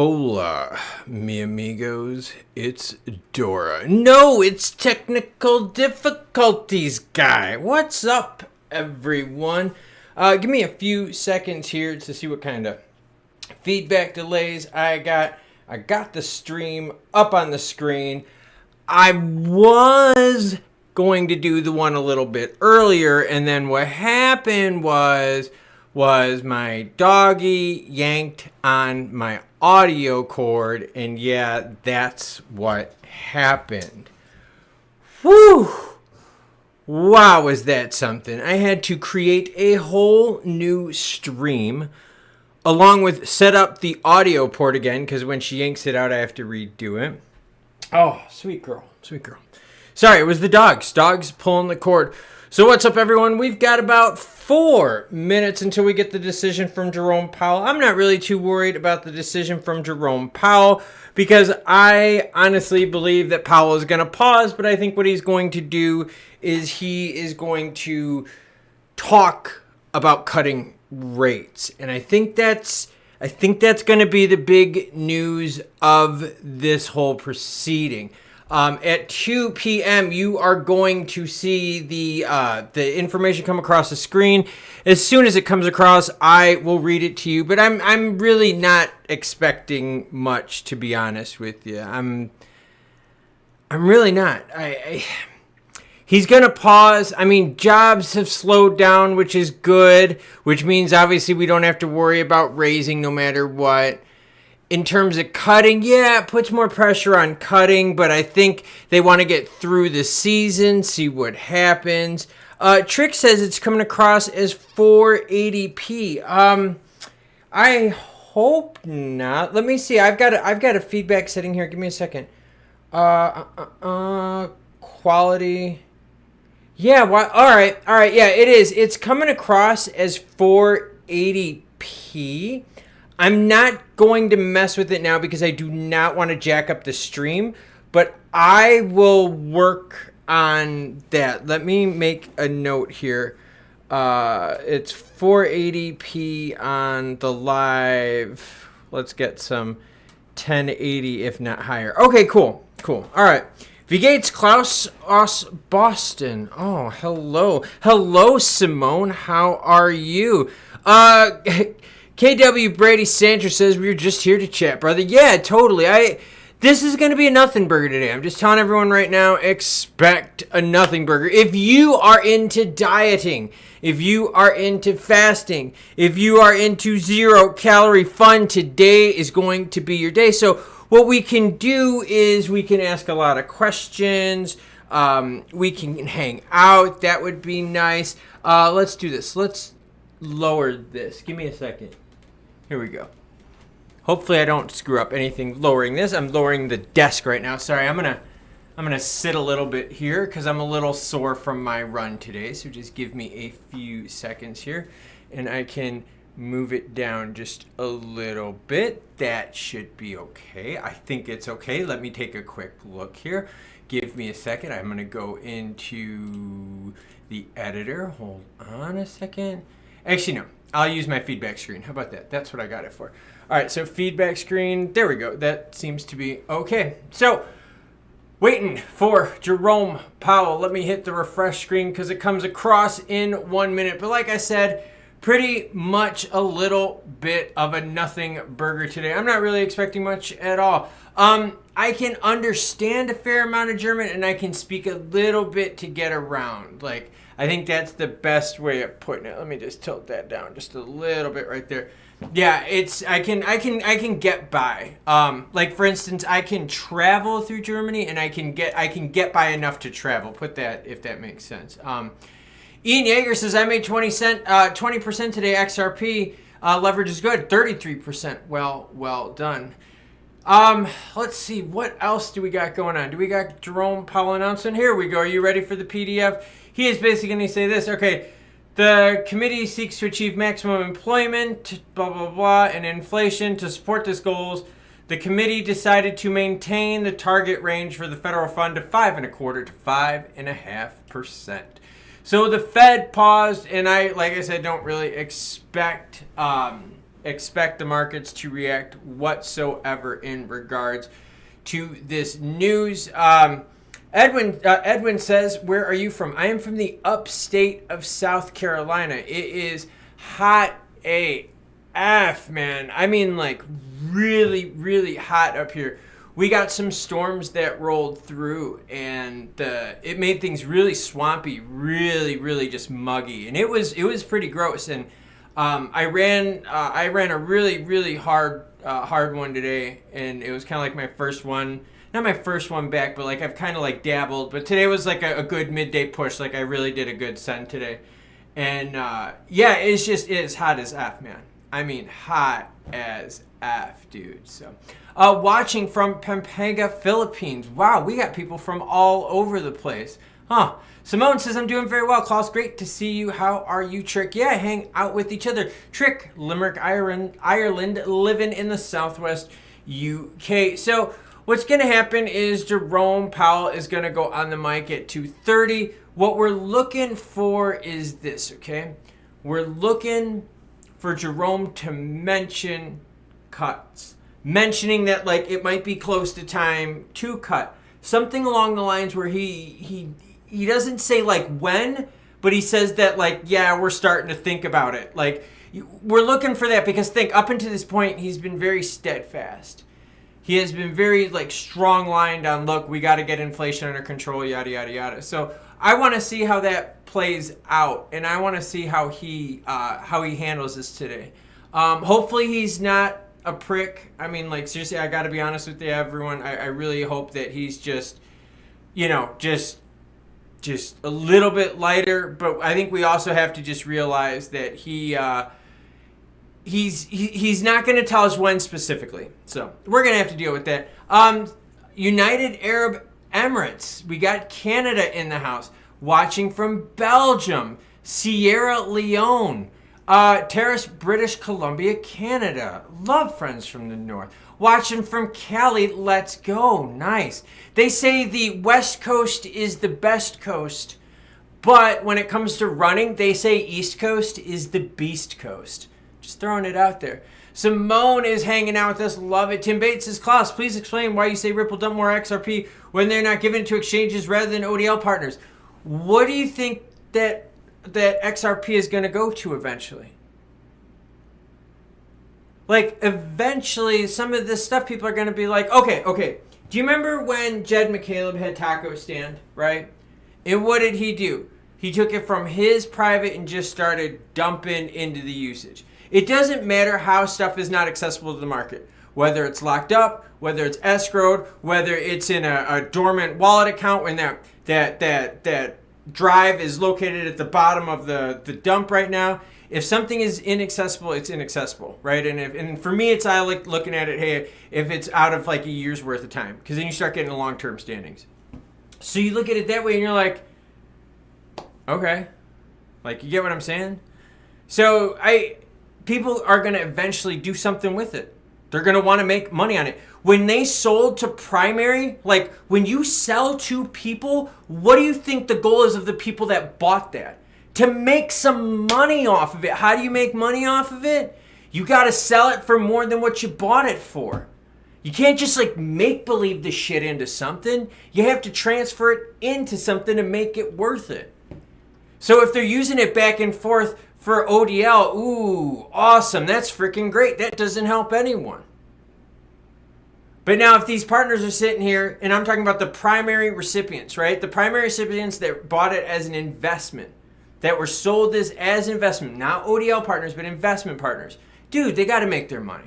Hola, mi amigos, it's Dora. No, it's technical difficulties guy. What's up, everyone? Give me a few seconds here to see what kind of feedback delays I got. I got the stream up on the screen. I was going to do the one a little bit earlier, and then what happened was my doggy yanked on my audio cord, and yeah, that's what happened. Whew! Wow, is that something? I had to create a whole new stream, along with set up the audio port again, because when she yanks it out, I have to redo it. Oh, sweet girl, sweet girl. Sorry, it was the dogs. Dogs pulling the cord. So what's up, everyone? We've got about 4 minutes until we get the decision from Jerome Powell. I'm not really too worried about the decision from Jerome Powell because I honestly believe that Powell is going to pause, but I think what he's going to do is he is going to talk about cutting rates. And I think that's going to be the big news of this whole proceeding. At 2 p.m., you are going to see the information come across the screen. As soon as it comes across, I will read it to you. But I'm really not expecting much, to be honest with you. I'm really not. He's going to pause. I mean, jobs have slowed down, which is good, which means obviously we don't have to worry about raising no matter what. In terms of cutting, yeah, it puts more pressure on cutting, but I think they want to get through the season, see what happens. Trick says it's coming across as 480p. I hope not. Let me see. I've got a feedback setting here. Give me a second. Quality. Yeah. All right. Yeah, it is. It's coming across as 480p. I'm not going to mess with it now because I do not want to jack up the stream, but I will work on that. Let me make a note here. It's 480p on the live. Let's get some 1080 if not higher. Okay, cool. All right. V. Gates, Klaus, Os, Boston. Oh, hello. Hello, Simone. How are you? KW Brady Sanchez says we were just here to chat, brother. Yeah, totally. This is going to be a nothing burger today. I'm just telling everyone right now, expect a nothing burger. If you are into dieting, if you are into fasting, if you are into 0-calorie fun, today is going to be your day. So what we can do is we can ask a lot of questions. We can hang out. That would be nice. Let's do this. Let's lower this. Give me a second. Here we go. Hopefully I don't screw up anything lowering this. I'm lowering the desk right now. Sorry, I'm gonna sit a little bit here because I'm a little sore from my run today. So just give me a few seconds here and I can move it down just a little bit. That should be okay. I think it's okay. Let me take a quick look here. Give me a second. I'm gonna go into the editor. Hold on a second. Actually, no. I'll use my feedback screen. How about that? That's what I got it for. All right, so feedback screen. There we go. That seems to be okay. So, waiting for Jerome Powell. Let me hit the refresh screen because it comes across in 1 minute. But like I said, pretty much a little bit of a nothing burger today. I'm not really expecting much at all. I can understand a fair amount of German and I can speak a little bit to get around. Like, I think that's the best way of putting it. Let me just tilt that down just a little bit right there. Yeah, I can get by. Like for instance, I can travel through Germany and I can get by enough to travel. Put that if that makes sense. Ian Yeager says I made 20% today. XRP leverage is good. 33%. Well done. Let's see, what else do we got going on? Do we got Jerome Powell announcement? Here we go. Are you ready for the PDF? He is basically going to say this. Okay, the committee seeks to achieve maximum employment, blah, blah, blah, and inflation. To support these goals, the committee decided to maintain the target range for the federal fund to 5.25% to 5.5%. So the Fed paused, and like I said, don't really expect expect the markets to react whatsoever in regards to this news. Edwin says, where are you from? I am from the upstate of South Carolina. It is hot AF, man. I mean, like, really, really hot up here. We got some storms that rolled through, and it made things really swampy, really, really just muggy, and it was pretty gross. And I ran a really, really hard one today, and it was kind of like my first one. Not my first one back, but like I've kind of like dabbled. But today was like a good midday push. Like I really did a good send today, and yeah, it is hot as F, man. I mean, hot as F, dude. So, watching from Pampanga, Philippines. Wow, we got people from all over the place. Huh. Simone says, I'm doing very well. Klaus, great to see you. How are you, Trick? Yeah, hang out with each other. Trick, Limerick, Ireland, living in the southwest UK. So, what's going to happen is Jerome Powell is going to go on the mic at 2:30. What we're looking for is this, okay? We're looking for Jerome to mention cuts. Mentioning that, like, it might be close to time to cut. Something along the lines where he doesn't say, like, when, but he says that, like, yeah, we're starting to think about it. Like, we're looking for that because, think, up until this point, he's been very steadfast. He has been very, like, strong-lined on, look, we got to get inflation under control, yada, yada, yada. So I want to see how that plays out, and I want to see how he handles this today. Hopefully he's not a prick. I mean, like, seriously, I got to be honest with you, everyone. I really hope that he's just, you know, just a little bit lighter. But I think we also have to just realize that he's not going to tell us when specifically. So we're going to have to deal with that. United Arab Emirates. We got Canada in the house. Watching from Belgium. Sierra Leone. Terrace, British Columbia, Canada. Love friends from the north. Watching from Cali. Let's go. Nice. They say the West Coast is the best coast. But when it comes to running, they say East Coast is the beast coast. Just throwing it out there. Simone is hanging out with us. Love it. Tim Bates says, Klaus, please explain why you say Ripple dump more XRP when they're not given to exchanges rather than ODL partners. What do you think that XRP is going to go to eventually? Like, eventually, some of this stuff, people are going to be like, okay. Do you remember when Jed McCaleb had Taco Stand, right? And what did he do? He took it from his private and just started dumping into the usage. It doesn't matter how stuff is not accessible to the market. Whether it's locked up, whether it's escrowed, whether it's in a dormant wallet account when that drive is located at the bottom of the dump right now. If something is inaccessible, it's inaccessible, right? And for me, I like looking at it, hey, if it's out of like a year's worth of time, because then you start getting the long-term standings. So you look at it that way and you're like, okay, like, you get what I'm saying? So people are going to eventually do something with it. They're going to want to make money on it. When they sold to primary, like when you sell to people, what do you think the goal is of the people that bought that? To make some money off of it. How do you make money off of it? You got to sell it for more than what you bought it for. You can't just like make believe the shit into something. You have to transfer it into something to make it worth it. So if they're using it back and forth for ODL, ooh, awesome. That's freaking great. That doesn't help anyone. But now if these partners are sitting here, and I'm talking about the primary recipients, right? The primary recipients that bought it as an investment, that were sold this as investment, not ODL partners, but investment partners. Dude, they got to make their money.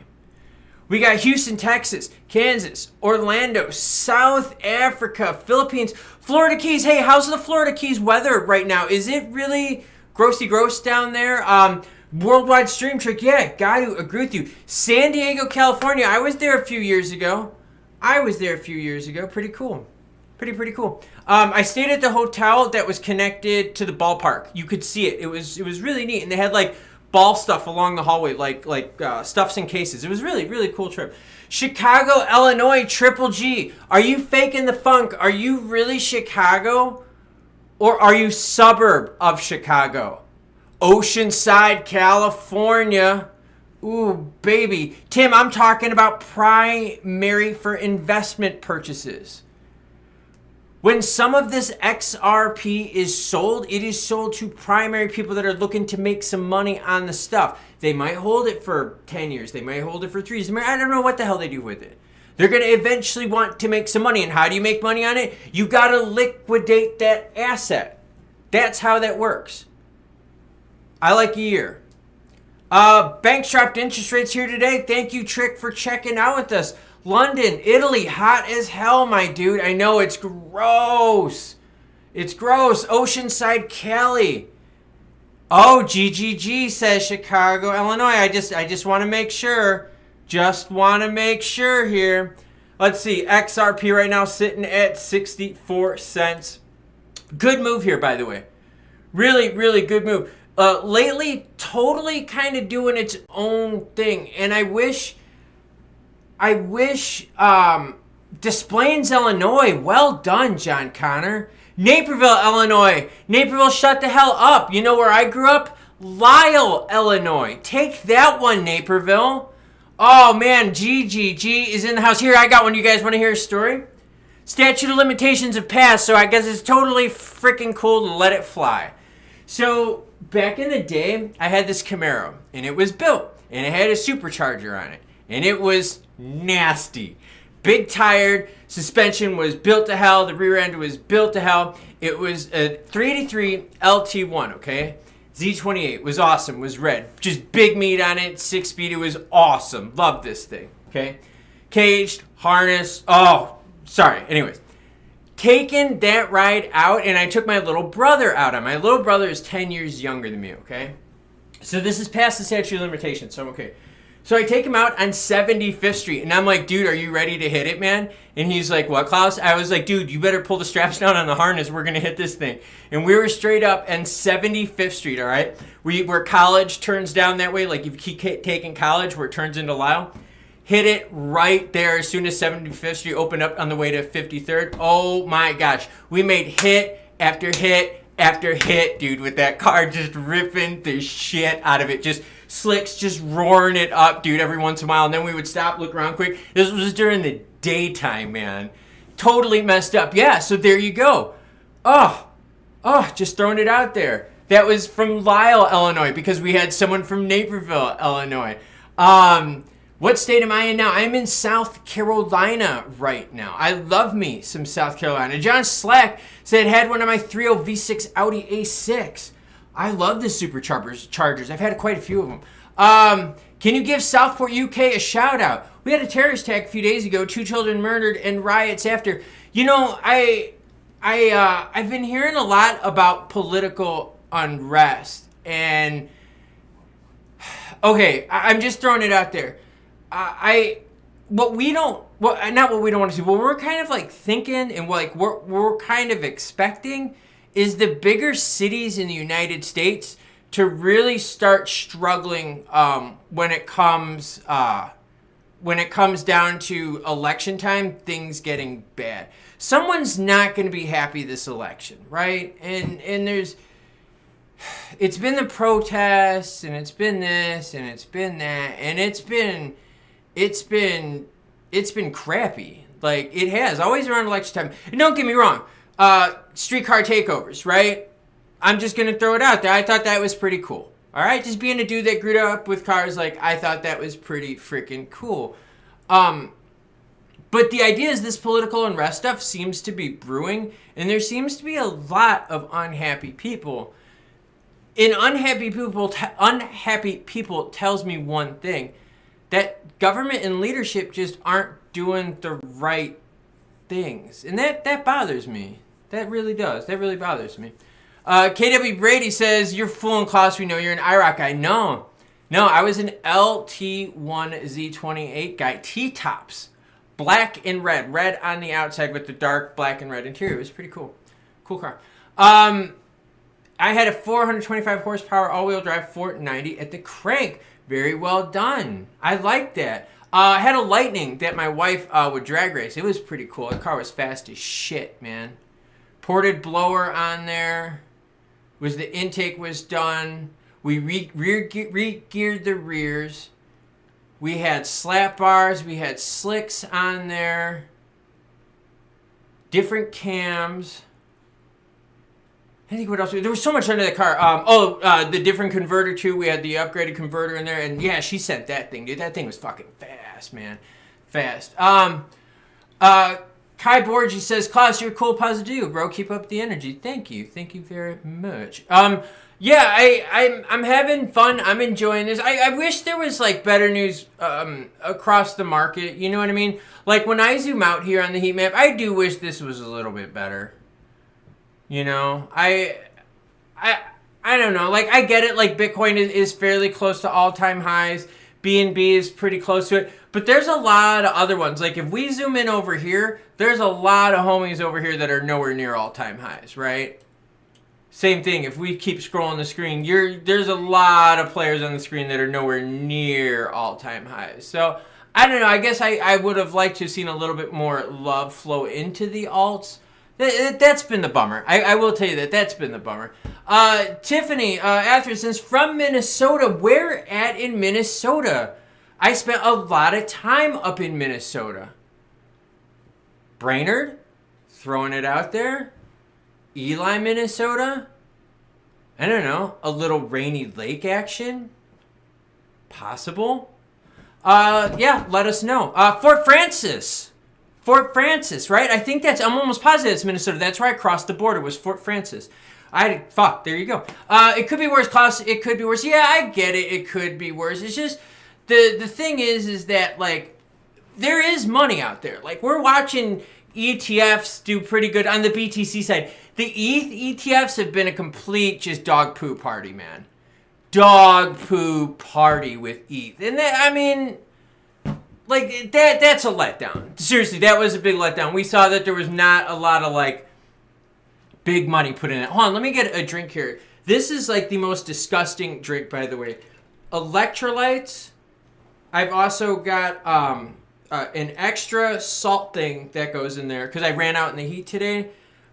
We got Houston, Texas, Kansas, Orlando, South Africa, Philippines, Florida Keys. Hey, how's the Florida Keys weather right now? Is it really grossy gross down there? Worldwide Stream Trick, yeah, got to agree with you. San Diego, California, I was there a few years ago. Pretty cool. Pretty cool. I stayed at the hotel that was connected to the ballpark. You could see it. It was really neat. And they had like ball stuff along the hallway, like stuffs and cases. It was really cool trip. Chicago, Illinois, Triple G. Are you faking the funk? Are you really Chicago? Or are you suburb of Chicago? Oceanside, California. Ooh, baby. Tim, I'm talking about primary for investment purchases. When some of this XRP is sold, it is sold to primary people that are looking to make some money on the stuff. They might hold it for 10 years. They might hold it for 3 years. I don't know what the hell they do with it. They're going to eventually want to make some money. And how do you make money on it? You got to liquidate that asset. That's how that works. I like a year. Banks dropped interest rates here today. Thank you, Trick, for checking out with us. London, Italy, hot as hell, my dude. I know, it's gross. It's gross. Oceanside, Cali. Oh, GGG, says Chicago, Illinois. I just want to make sure. Just want to make sure here. Let's see. XRP right now sitting at 64 cents. Good move here, by the way. Really, really good move. Lately, totally kind of doing its own thing. And I wish Des Plaines, Illinois. Well done, John Connor. Naperville, Illinois. Naperville, shut the hell up. You know where I grew up? Lisle, Illinois. Take that one, Naperville. Oh, man, GGG is in the house. Here, I got one. You guys want to hear a story? Statute of limitations have passed, so I guess it's totally freaking cool to let it fly. So, back in the day, I had this Camaro, and it was built, and it had a supercharger on it, and it was nasty. Big tired, suspension was built to hell, the rear end was built to hell. It was a 383 LT1, okay? Z28 was awesome, was red. Just big meat on it, 6-speed, it was awesome. Loved this thing, okay? Caged, harness, oh, sorry, anyways. Taking that ride out, and I took my little brother out on. My little brother is 10 years younger than me, okay? So this is past the statute of limitations, so I'm okay. So I take him out on 75th Street, and I'm like, dude, are you ready to hit it, man? And he's like, what, Klaus? I was like, dude, you better pull the straps down on the harness. We're going to hit this thing. And we were straight up on 75th Street, all right? Where college turns down that way, like if you keep taking college where it turns into Lisle. Hit it right there as soon as 75th Street opened up on the way to 53rd. Oh, my gosh. We made hit after hit after hit, dude, with that car just ripping the shit out of it. Just slicks, just roaring it up, dude, every once in a while. And then we would stop, look around quick. This was during the daytime, man. Totally messed up. Yeah, so there you go. Oh, just throwing it out there. That was from Lisle, Illinois, because we had someone from Naperville, Illinois. What state am I in now? I'm in South Carolina right now. I love me some South Carolina. John Slack said, had one of my 3.0 V6 Audi A6. I love the superchargers. I've had quite a few of them. Can you give Southport, UK a shout out? We had a terrorist attack a few days ago, 2 children murdered and riots after. You know, I've been hearing a lot about political unrest. And, okay, I'm just throwing it out there. What we don't want to see, what we're kind of like thinking and like we're kind of expecting is the bigger cities in the United States to really start struggling when it comes down to election time, things getting bad. Someone's not going to be happy this election, right? And it's been the protests, and it's been this, and it's been that, and it's been crappy. Like, it has. Always around election time. And don't get me wrong. Streetcar takeovers, right? I'm just going to throw it out there. I thought that was pretty cool. All right? Just being a dude that grew up with cars, like, I thought that was pretty freaking cool. But the idea is this political unrest stuff seems to be brewing, and there seems to be a lot of unhappy people. And unhappy people tells me one thing. That government and leadership just aren't doing the right things. And that bothers me. That really does. That really bothers me. KW Brady says, you're fooling Klaus. We know you're an IROC guy. No, I was an LT1Z28 guy. T-tops. Black and red. Red on the outside with the dark black and red interior. It was pretty cool. Cool car. I had a 425 horsepower all-wheel drive 490 at the crank. Very well done. I like that. I had a Lightning that my wife would drag race. It was pretty cool. The car was fast as shit, man. Ported blower on there. The intake was done. We re-geared the rears. We had slap bars. We had slicks on there. Different cams. I think what else? There was so much under the car. The different converter too. We had the upgraded converter in there, and yeah, she sent that thing, dude. That thing was fucking fast, man. Fast. Kai Borgi says, Klaus, you're a cool positive dude, bro. Keep up the energy. Thank you very much. Yeah, I'm having fun. I'm enjoying this. I wish there was like better news across the market. You know what I mean? Like when I zoom out here on the heat map, I do wish this was a little bit better. You know, I don't know. Like I get it. Like Bitcoin is fairly close to all-time highs. BNB is pretty close to it. But there's a lot of other ones. Like if we zoom in over here, there's a lot of homies over here that are nowhere near all-time highs, right? Same thing. If we keep scrolling the screen, there's a lot of players on the screen that are nowhere near all-time highs. So I don't know. I guess I would have liked to have seen a little bit more love flow into the alts. That's been the bummer. I will tell you that's been the bummer. Tiffany Atherson from Minnesota. Where at in Minnesota? I spent a lot of time up in Minnesota. Brainerd? Throwing it out there. Eli, Minnesota? I don't know. A little Rainy Lake action? Possible? Yeah, let us know. Fort Francis. Fort Francis, right? I think I'm almost positive it's Minnesota. That's where I crossed the border, was Fort Francis. There you go. It could be worse, Klaus. It could be worse. Yeah, I get it. It could be worse. It's just, the thing is that, like, there is money out there. Like, we're watching ETFs do pretty good on the BTC side. The ETH ETFs have been a complete just dog poo party, man. Dog poo party with ETH. And that, I mean, like, that's a letdown. Seriously, that was a big letdown. We saw that there was not a lot of, like, big money put in it. Hold on, let me get a drink here. This is, like, the most disgusting drink, by the way. Electrolytes. I've also got an extra salt thing that goes in there because I ran out in the heat today.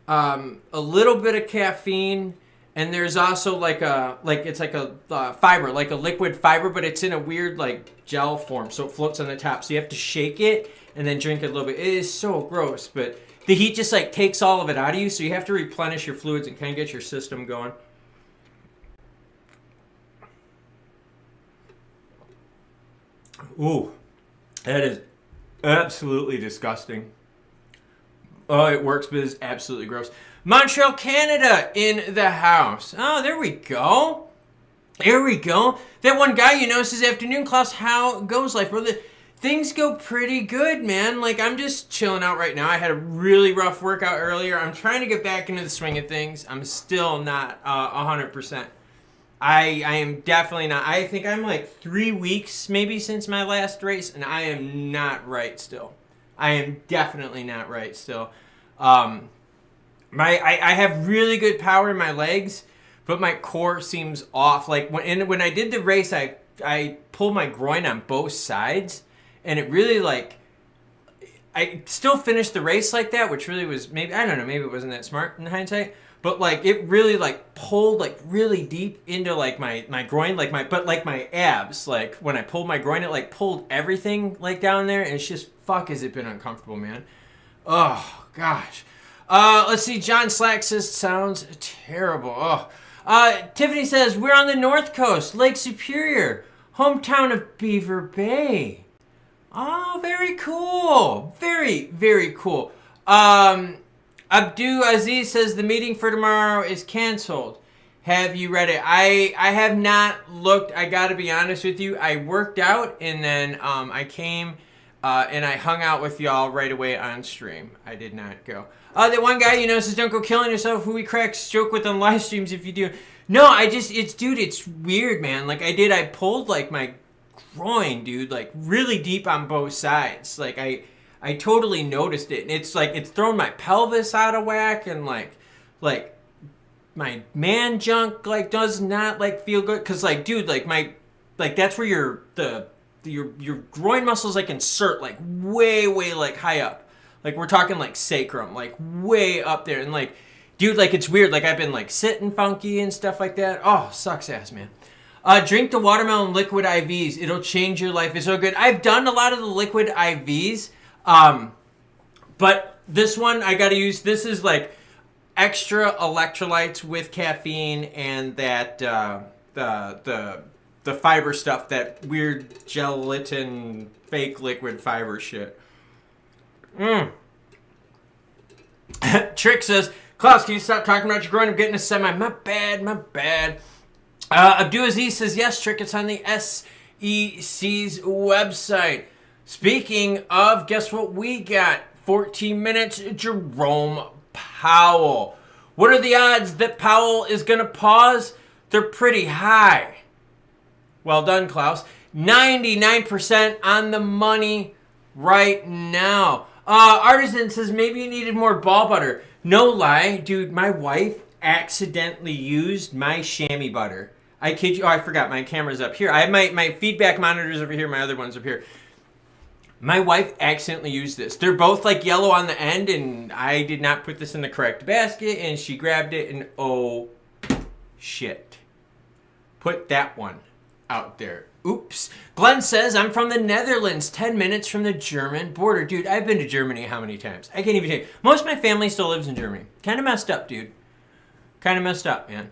A little bit of caffeine. And there's also it's like a fiber, like a liquid fiber, but it's in a weird like gel form, so it floats on the top. So you have to shake it and then drink it a little bit. It is so gross, but the heat just like takes all of it out of you, so you have to replenish your fluids and kind of get your system going. Ooh, that is absolutely disgusting. Oh, it works, but it's absolutely gross. Montreal, Canada in the house. Oh, there we go. There we go. That one guy, you know, says, afternoon, Klaus, how goes life, brother? Things go pretty good, man. Like, I'm just chilling out right now. I had a really rough workout earlier. I'm trying to get back into the swing of things. I'm still not 100%. I am definitely not. I think I'm like 3 weeks maybe since my last race, and I am not right still. I am definitely not right still. I have really good power in my legs, but my core seems off. Like when I did the race, I pulled my groin on both sides, and it really like I still finished the race like that, which really was maybe it wasn't that smart in hindsight, but like it really like pulled like really deep into like my groin, like my abs. Like when I pulled my groin, it like pulled everything like down there, and it's just has it been uncomfortable, man. Oh gosh. Let's see. John Slack says, sounds terrible. Oh. Tiffany says, we're on the North Coast, Lake Superior, hometown of Beaver Bay. Oh, very cool. Very, very cool. Abdu Aziz says, the meeting for tomorrow is canceled. Have you read it? I have not looked. I got to be honest with you. I worked out, and then I came and I hung out with y'all right away on stream. I did not go. That one guy, you know, says, don't go killing yourself. Who we cracks joke with on live streams if you do. No, it's weird, man. Like, I pulled, like, my groin, dude, like, really deep on both sides. Like, I totally noticed it. And it's, like, it's thrown my pelvis out of whack, and, like, my man junk, like, does not, like, feel good. Because, like, dude, like, that's where your groin muscles, like, insert, like, way, like, high up. Like, we're talking, like, sacrum, like, way up there. And, like, dude, like, it's weird. Like, I've been, like, sitting funky and stuff like that. Oh, sucks ass, man. Drink the watermelon liquid IVs. It'll change your life. It's so good. I've done a lot of the liquid IVs, but this one I got to use. This is like extra electrolytes with caffeine and that the fiber stuff, that weird gelatin fake liquid fiber shit. Trick says, Klaus, can you stop talking about your groin? I'm getting a semi. My bad. Abdulaziz says, yes, Trick, it's on the SEC's website. Speaking of, guess what we got? 14 minutes, Jerome Powell. What are the odds that Powell is going to pause? They're pretty high. Well done, Klaus. 99% on the money right now. Artisan says, maybe you needed more ball butter. No lie, dude, my wife accidentally used my chamois butter. I kid you. Oh, I forgot. My camera's up here. I have my feedback monitors over here. My other one's up here. My wife accidentally used this. They're both like yellow on the end, and I did not put this in the correct basket, and she grabbed it, and oh, shit. Put that one out there. Oops. Glenn says, I'm from the Netherlands, 10 minutes from the German border. Dude, I've been to Germany how many times? I can't even tell you. Most of my family still lives in Germany. Kind of messed up, dude. Kind of messed up, man.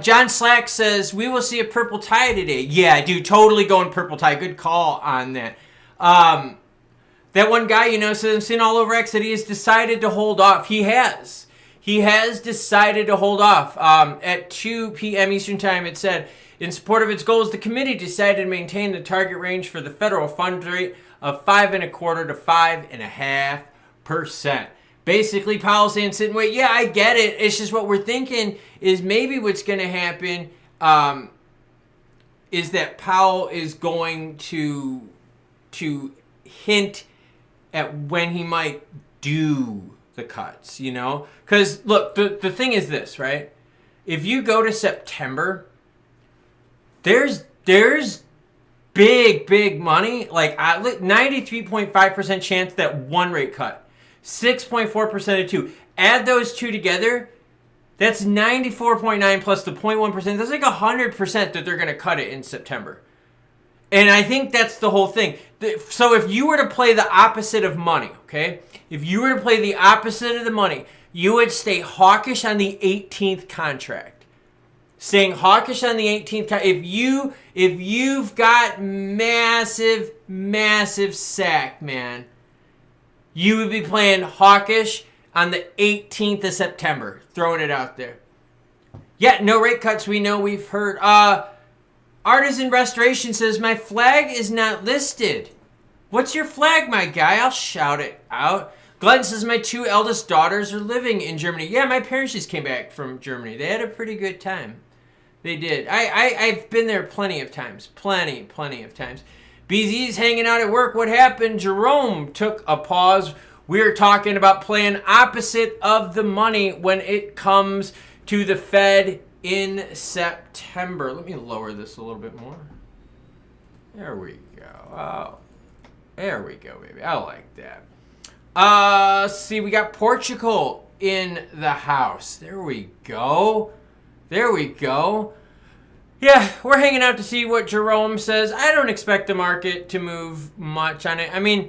John Slack says, we will see a purple tie today. Yeah, dude, totally going purple tie. Good call on that. That one guy, you know, says, I'm seeing all over X that he has decided to hold off. He has. He has decided to hold off. At 2 p.m. Eastern Time, it said, in support of its goals, the committee decided to maintain the target range for the federal funds rate of 5.25% to 5.5%. Basically, Powell saying, sit and wait. Yeah, I get it. It's just what we're thinking is maybe what's going to happen is that Powell is going to hint at when he might do the cuts, you know? Because, look, the thing is this, right? If you go to September, there's big money, like 93.5% chance that one rate cut, 6.4% of two. Add those two together, that's 94.9 plus the 0.1%. That's like 100% that they're going to cut it in September. And I think that's the whole thing. So if you were to play the opposite of money, okay? If you were to play the opposite of the money, you would stay hawkish on the 18th contract. Staying hawkish on the 18th. If you've got massive sack, man, you would be playing hawkish on the 18th of September. Throwing it out there. Yeah, no rate cuts. We know, we've heard. Artisan Restoration says, my flag is not listed. What's your flag, my guy? I'll shout it out. Glenn says, my two eldest daughters are living in Germany. Yeah, my parents just came back from Germany. They had a pretty good time. They did. I've been there plenty of times. Plenty of times. BZ's hanging out at work. What happened? Jerome took a pause. We're talking about playing opposite of the money when it comes to the Fed in September. Let me lower this a little bit more. There we go. Oh, there we go, baby. I like that. See, we got Portugal in the house. There we go. Yeah, we're hanging out to see what Jerome says. I don't expect the market to move much on it. I mean,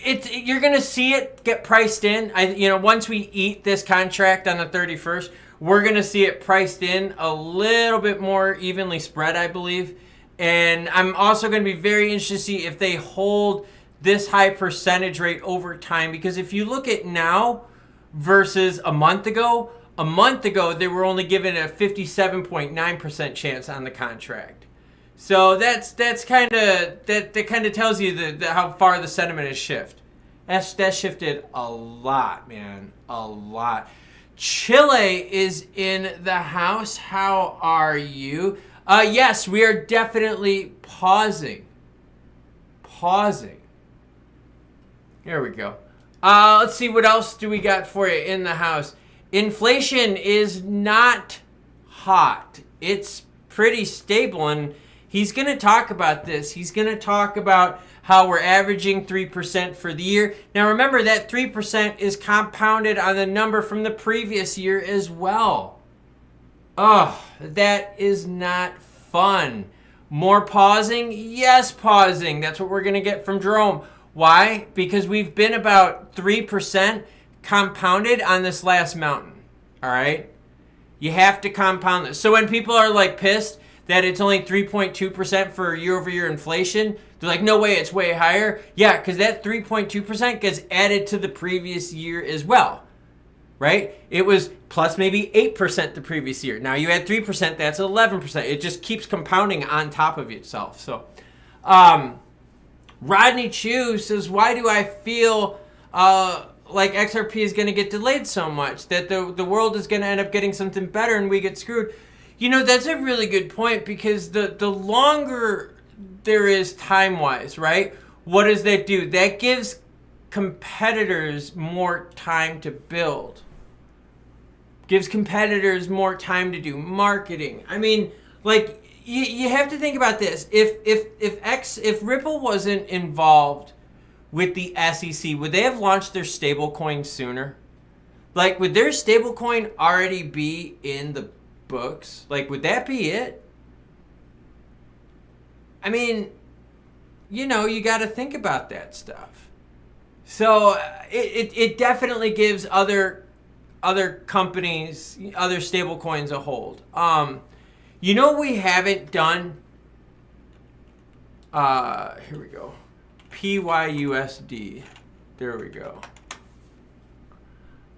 you're going to see it get priced in. Once we eat this contract on the 31st, we're going to see it priced in a little bit more evenly spread, I believe. And I'm also going to be very interested to see if they hold this high percentage rate over time. Because if you look at now versus a month ago, they were only given a 57.9% chance on the contract. So that kind of tells you how far the sentiment has shifted. That shifted a lot, man, a lot. Chile is in the house. How are you? Yes, we are definitely pausing. There we go. Let's see, what else do we got for you in the house? Inflation is not hot. It's pretty stable, and he's going to talk about this. He's going to talk about how we're averaging 3% for the year. Now remember that 3% is compounded on the number from the previous year as well. Oh, that is not fun. More pausing? Yes, pausing. That's what we're going to get from Jerome. Why? Because we've been about 3% compounded on this last mountain. All right? You have to compound this. So when people are like pissed that it's only 3.2% for year-over-year inflation, they're like, no way, it's way higher. Yeah, because that 3.2% gets added to the previous year as well. Right? It was plus maybe 8% the previous year. Now you add 3%, that's 11%. It just keeps compounding on top of itself. So, Rodney Chu says, why do I feel like XRP is going to get delayed so much? That the world is going to end up getting something better and we get screwed? You know, that's a really good point, because the longer there is time-wise, right? What does that do? That gives competitors more time to build. Gives competitors more time to do marketing. I mean, like, you have to think about this. If Ripple wasn't involved with the SEC, would they have launched their stablecoin sooner? Like, would their stablecoin already be in the books? Like, would that be it? I mean, you know, you got to think about that stuff. So it definitely gives other companies, other stable coins a hold. You know what we haven't done? Here we go. PYUSD. There we go.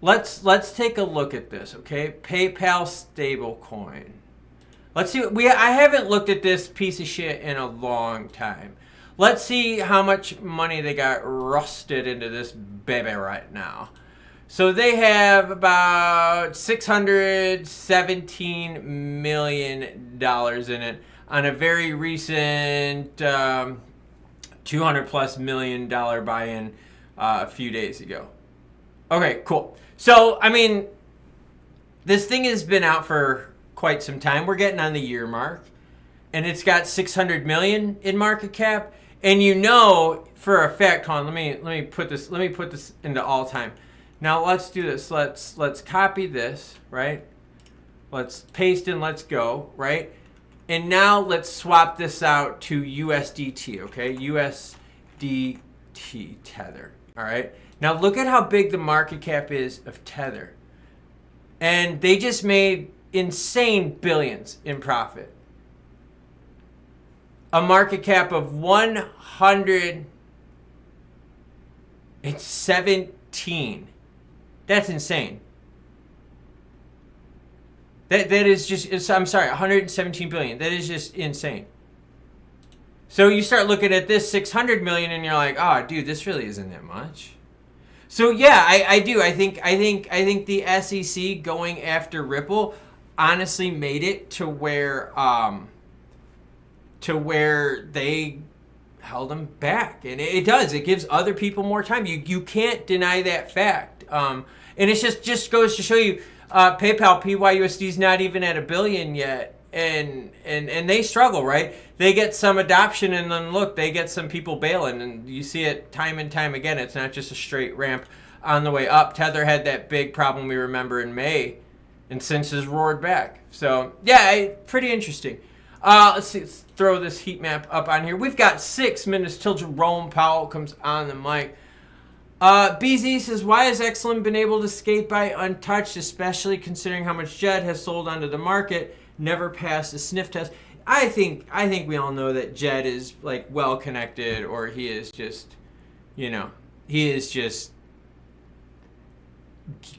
Let's take a look at this, okay? PayPal stablecoin. Let's see. I haven't looked at this piece of shit in a long time. Let's see how much money they got rusted into this baby right now. So they have about $617 million in it on a very recent $200+ million buy-in a few days ago. Okay, cool. So, I mean, this thing has been out for quite some time. We're getting on the year mark, and it's got 600 million in market cap. And you know for a fact, hold on, let me put this into all time. Now let's do this. Let's copy this, right? Let's paste and let's go, right? And now let's swap this out to USDT, okay? USDT Tether, all right? Now look at how big the market cap is of Tether. And they just made insane billions in profit. A market cap of 117. That's insane. That is just, I'm sorry, 117 billion. That is just insane. So you start looking at this 600 million and you're like, oh, dude, this really isn't that much. So yeah, I do. I think the SEC going after Ripple honestly made it to where they held them back, and it does. It gives other people more time. You can't deny that fact. And it just goes to show you, PayPal PYUSD is not even at $1 billion yet, and they struggle, right? They get some adoption, and then look, they get some people bailing, and you see it time and time again. It's not just a straight ramp on the way up. Tether had that big problem we remember in May, and since has roared back. So yeah, pretty interesting. Let's see. Let's throw this heat map up on here. We've got 6 minutes till Jerome Powell comes on the mic. BZ says, why has XLM been able to skate by untouched, especially considering how much Jed has sold onto the market, never passed a sniff test? I think we all know that Jed is like well connected, or he is just, he is just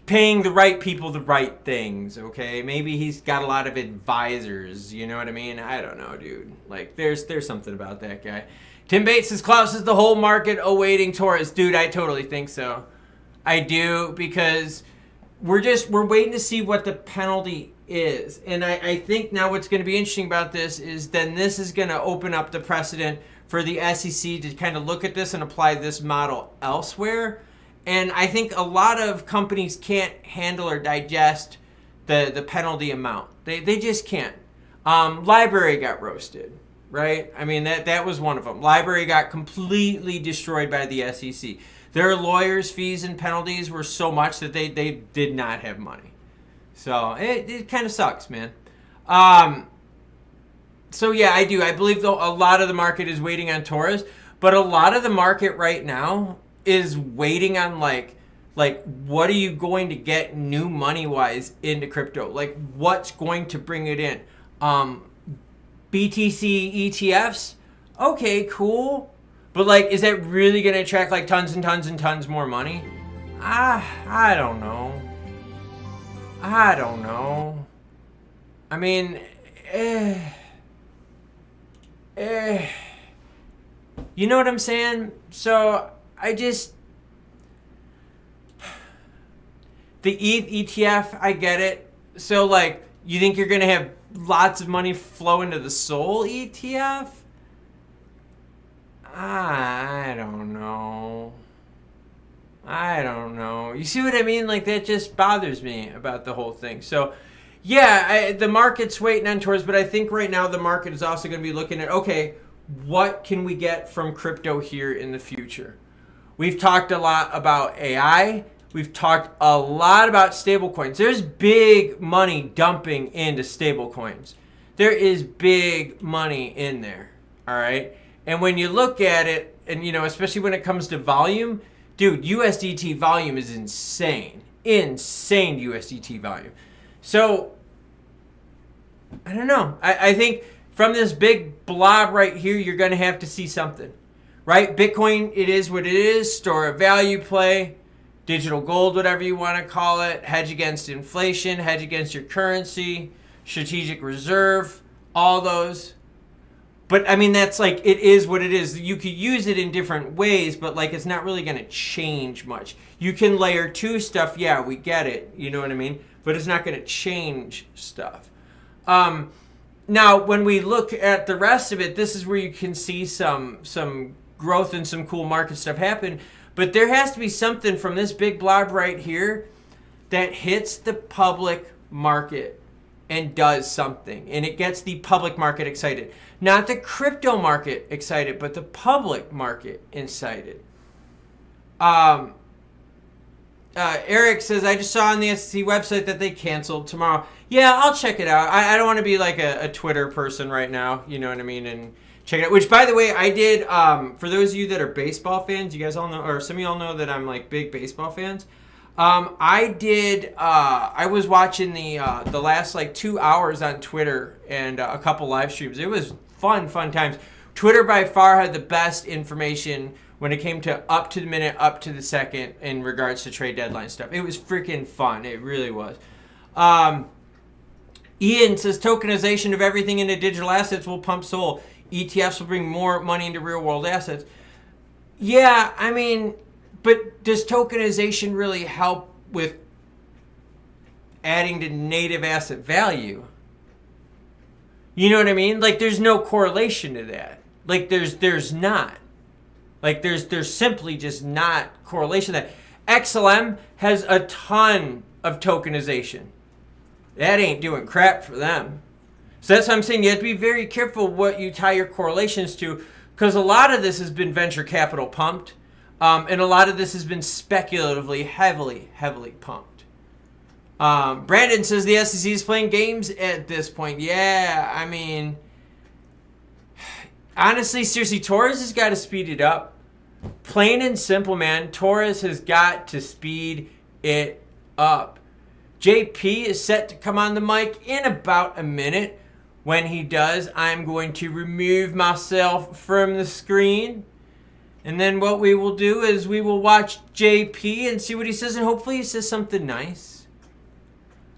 paying the right people the right things, okay? Maybe he's got a lot of advisors, you know what I mean? I don't know, dude. Like, there's something about that guy. Tim Bates says, Klaus is the whole market awaiting Taurus. Dude, I totally think so. I do, because we're waiting to see what the penalty is. And I think now what's going to be interesting about this is then this is going to open up the precedent for the SEC to kind of look at this and apply this model elsewhere. And I think a lot of companies can't handle or digest the penalty amount. They just can't. Library got roasted, right? I mean, that was one of them. Library got completely destroyed by the SEC. Their lawyers' fees and penalties were so much that they did not have money. So it kind of sucks, man. So yeah, I do. I believe though a lot of the market is waiting on Taurus, but a lot of the market right now is waiting on like what are you going to get new money wise into crypto? Like what's going to bring it in? BTC ETFs, okay, cool, but like, is that really going to attract like tons and tons and tons more money? I don't know. I mean, you know what I'm saying? So the ETH ETF, I get it. So like, you think you're gonna have lots of money flow into the Sol ETF? I don't know. You see what I mean? Like, that just bothers me about the whole thing. So yeah, the market's waiting on Taurus, but I think right now the market is also going to be looking at, okay, what can we get from crypto here in the future? We've talked a lot about AI. We've talked a lot about stablecoins. There's big money dumping into stablecoins. There is big money in there, all right? And when you look at it, and you know, especially when it comes to volume, dude, USDT volume is insane. Insane USDT volume. So, I don't know. I think from this big blob right here, you're going to have to see something, right? Bitcoin, it is what it is. Store of value play, digital gold, whatever you want to call it. Hedge against inflation, hedge against your currency, strategic reserve, all those. But, I mean, that's like, it is what it is. You could use it in different ways, but, like, it's not really going to change much. You can layer 2 stuff. Yeah, we get it. You know what I mean? But it's not going to change stuff. Now, when we look at the rest of it, this is where you can see some growth and some cool market stuff happen. But there has to be something from this big blob right here that hits the public market and does something. And it gets the public market excited. Not the crypto market excited, but the public market excited. Eric says, I just saw on the SEC website that they canceled tomorrow. Yeah, I'll check it out. I don't want to be like a Twitter person right now, you know what I mean, and check it out. Which, by the way, I did, for those of you that are baseball fans, you guys all know, or some of y'all know that I'm like big baseball fans. I was watching the last like 2 hours on Twitter and a couple live streams. It was fun times. Twitter by far had the best information when it came to up to the minute, up to the second in regards to trade deadline stuff. It was freaking fun. It really was. Ian says tokenization of everything into digital assets will pump Sol. ETFs will bring more money into real world assets. Yeah, I mean, but does tokenization really help with adding to native asset value? You know what I mean? Like, there's no correlation to that. Like, there's not. Like, there's simply just not correlation to that. XLM has a ton of tokenization. That ain't doing crap for them. So that's what I'm saying. You have to be very careful what you tie your correlations to, because a lot of this has been venture capital pumped, and a lot of this has been speculatively heavily pumped. Brandon says the SEC is playing games at this point. Yeah, I mean, honestly, seriously, Taurus has got to speed it up. Plain and simple, man. Taurus has got to speed it up. JP is set to come on the mic in about a minute. When he does, I'm going to remove myself from the screen. And then what we will do is we will watch JP and see what he says, and hopefully he says something nice.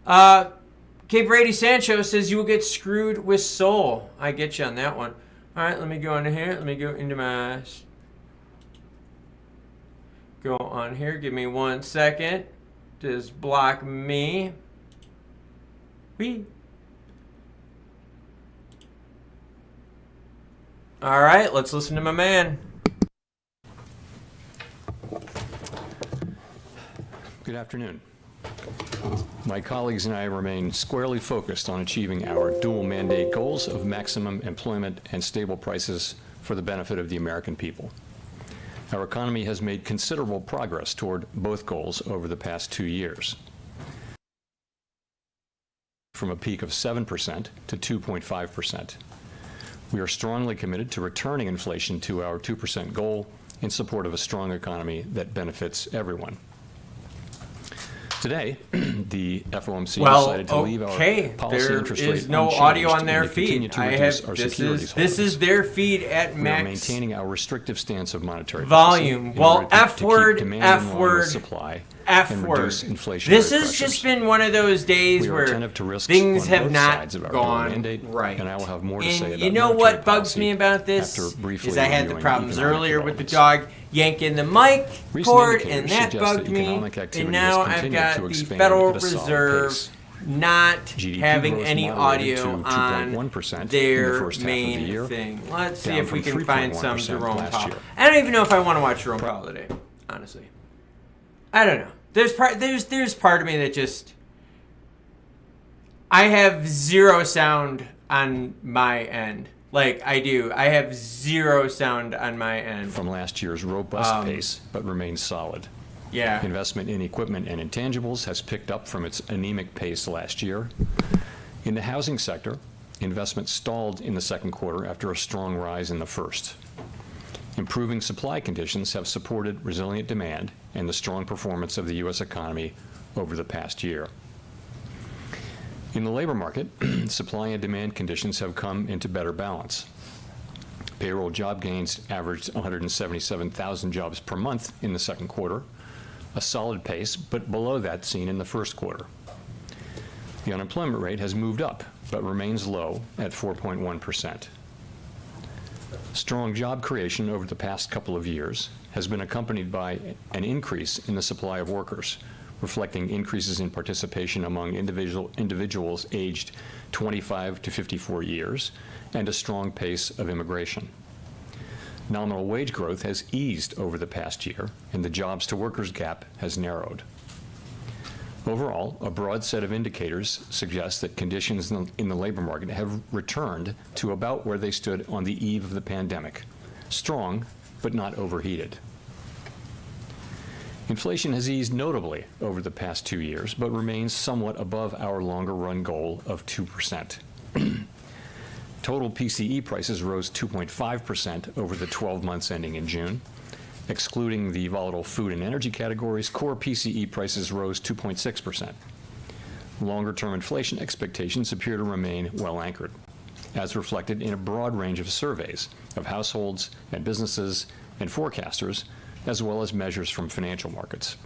K. Brady Sancho says you will get screwed with Sol. I get you on that one. All right, let me go into here. Let me go into my... Go on here. Give me 1 second. Just block me. Whee. All right, let's listen to my man. Good afternoon. My colleagues and I remain squarely focused on achieving our dual mandate goals of maximum employment and stable prices for the benefit of the American people. Our economy has made considerable progress toward both goals over the past 2 years. from a peak of 7% to 2.5%. We are strongly committed to returning inflation to our 2% goal in support of a strong economy that benefits everyone. Today, the FOMC decided to leave our policy interest rate there is no unchanged audio on and their to continue feed. to I reduce have our this securities is this holdings. is their feed at We are max maintaining our restrictive stance of monetary volume. policy in Well, order to F keep word, demand F in line with word, supply F and word. reduce inflationary This has pressures. just been one of those days We are where attentive to risks things on have both not sides of our dual gone mandate, right. and I will have more to say And about you know monetary what bugs policy me about this after briefly is I had the reviewing problems economic earlier with the developments. dog yanking the mic Recent cord, indicators and that suggest bugged that me. economic activity And now has I've continued got to the expand Federal at a solid Reserve pace. not GDP having growth any moderated audio to on 2.1% in the their first half of the main year, thing. Let's see down if we from can find some 3.1% Jerome last Powell. year. I don't even know if I want to watch Jerome Powell today, honestly. I don't know. There's part of me that just, I have zero sound on my end. Like, I do. I have zero sound on my end. From last year's robust pace, but remains solid. Yeah. Investment in equipment and intangibles has picked up from its anemic pace last year. In the housing sector, investment stalled in the second quarter after a strong rise in the first. Improving supply conditions have supported resilient demand and the strong performance of the U.S. economy over the past year. In the labor market, supply and demand conditions have come into better balance. Payroll job gains averaged 177,000 jobs per month in the second quarter, a solid pace, but below that seen in the first quarter. The unemployment rate has moved up, but remains low at 4.1%. Strong job creation over the past couple of years has been accompanied by an increase in the supply of workers, reflecting increases in participation among individuals aged 25 to 54 years, and a strong pace of immigration. Nominal wage growth has eased over the past year, and the jobs-to-workers gap has narrowed. Overall, a broad set of indicators suggest that conditions in the labor market have returned to about where they stood on the eve of the pandemic, strong but not overheated. Inflation has eased notably over the past 2 years, but remains somewhat above our longer-run goal of 2%. Total PCE prices rose 2.5% over the 12 months ending in June. Excluding the volatile food and energy categories, core PCE prices rose 2.6%. Longer-term inflation expectations appear to remain well anchored, as reflected in a broad range of surveys of households and businesses and forecasters, as well as measures from financial markets.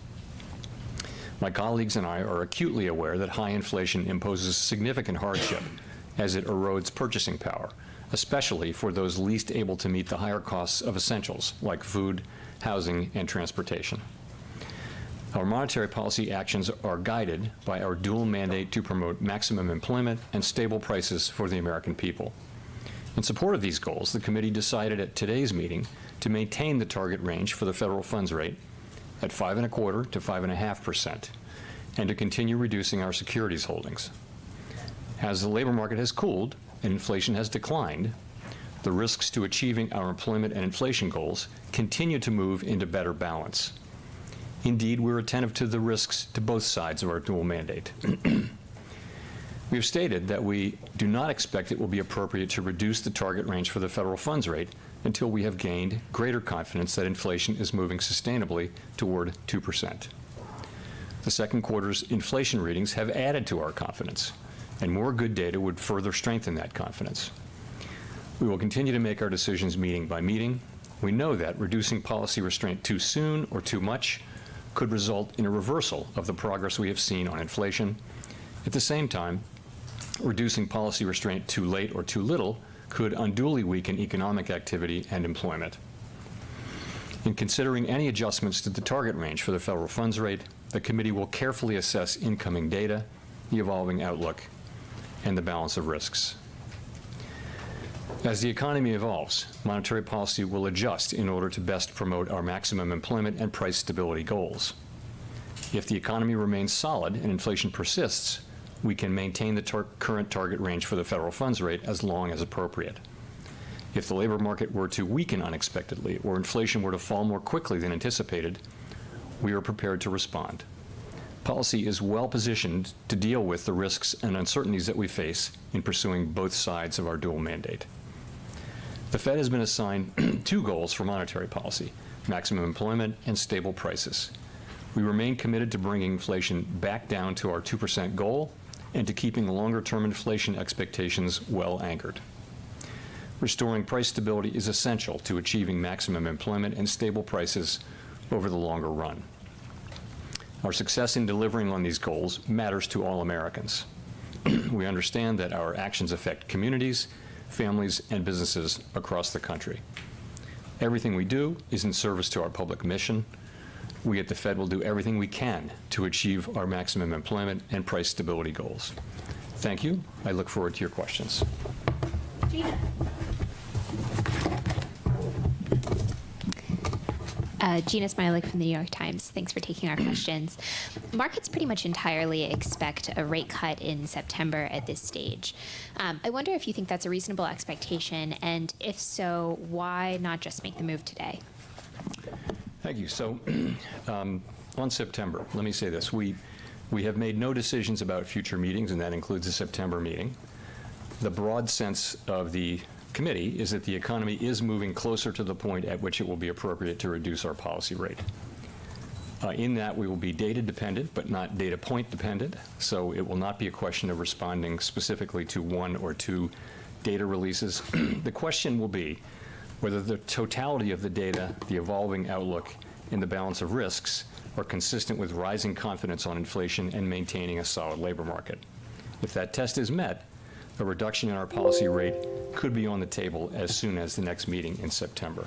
My colleagues and I are acutely aware that high inflation imposes significant hardship as it erodes purchasing power, especially for those least able to meet the higher costs of essentials like food, housing, and transportation. Our monetary policy actions are guided by our dual mandate to promote maximum employment and stable prices for the American people. In support of these goals, the committee decided at today's meeting to maintain the target range for the federal funds rate at 5.25% to 5.5%, and to continue reducing our securities holdings. As the labor market has cooled and inflation has declined, the risks to achieving our employment and inflation goals continue to move into better balance. Indeed, we're attentive to the risks to both sides of our dual mandate. We have stated that we do not expect it will be appropriate to reduce the target range for the federal funds rate until we have gained greater confidence that inflation is moving sustainably toward 2%. The second quarter's inflation readings have added to our confidence, and more good data would further strengthen that confidence. We will continue to make our decisions meeting by meeting. We know that reducing policy restraint too soon or too much could result in a reversal of the progress we have seen on inflation. At the same time, reducing policy restraint too late or too little could unduly weaken economic activity and employment. In considering any adjustments to the target range for the federal funds rate, the committee will carefully assess incoming data, the evolving outlook, and the balance of risks. As the economy evolves, monetary policy will adjust in order to best promote our maximum employment and price stability goals. If the economy remains solid and inflation persists, we can maintain the current target range for the federal funds rate as long as appropriate. If the labor market were to weaken unexpectedly or inflation were to fall more quickly than anticipated, we are prepared to respond. Policy is well positioned to deal with the risks and uncertainties that we face in pursuing both sides of our dual mandate. The Fed has been assigned two goals for monetary policy: maximum employment and stable prices. We remain committed to bringing inflation back down to our 2% goal and to keeping longer-term inflation expectations well anchored. Restoring price stability is essential to achieving maximum employment and stable prices over the longer run. Our success in delivering on these goals matters to all Americans. We understand that our actions affect communities, families, and businesses across the country. Everything we do is in service to our public mission. We at the Fed will do everything we can to achieve our maximum employment and price stability goals. Thank you. I look forward to your questions. Gina. Gina Smilik from the New York Times. Thanks for taking our questions. Markets pretty much entirely expect a rate cut in September at this stage. I wonder if you think that's a reasonable expectation, and if so, why not just make the move today? Thank you. So on September, let me say this. We have made no decisions about future meetings, and that includes the September meeting. The broad sense of the committee is that the economy is moving closer to the point at which it will be appropriate to reduce our policy rate. In that, we will be data dependent, but not data point dependent. So it will not be a question of responding specifically to one or two data releases. The question will be whether the totality of the data, the evolving outlook, and the balance of risks are consistent with rising confidence on inflation and maintaining a solid labor market. If that test is met, a reduction in our policy rate could be on the table as soon as the next meeting in September.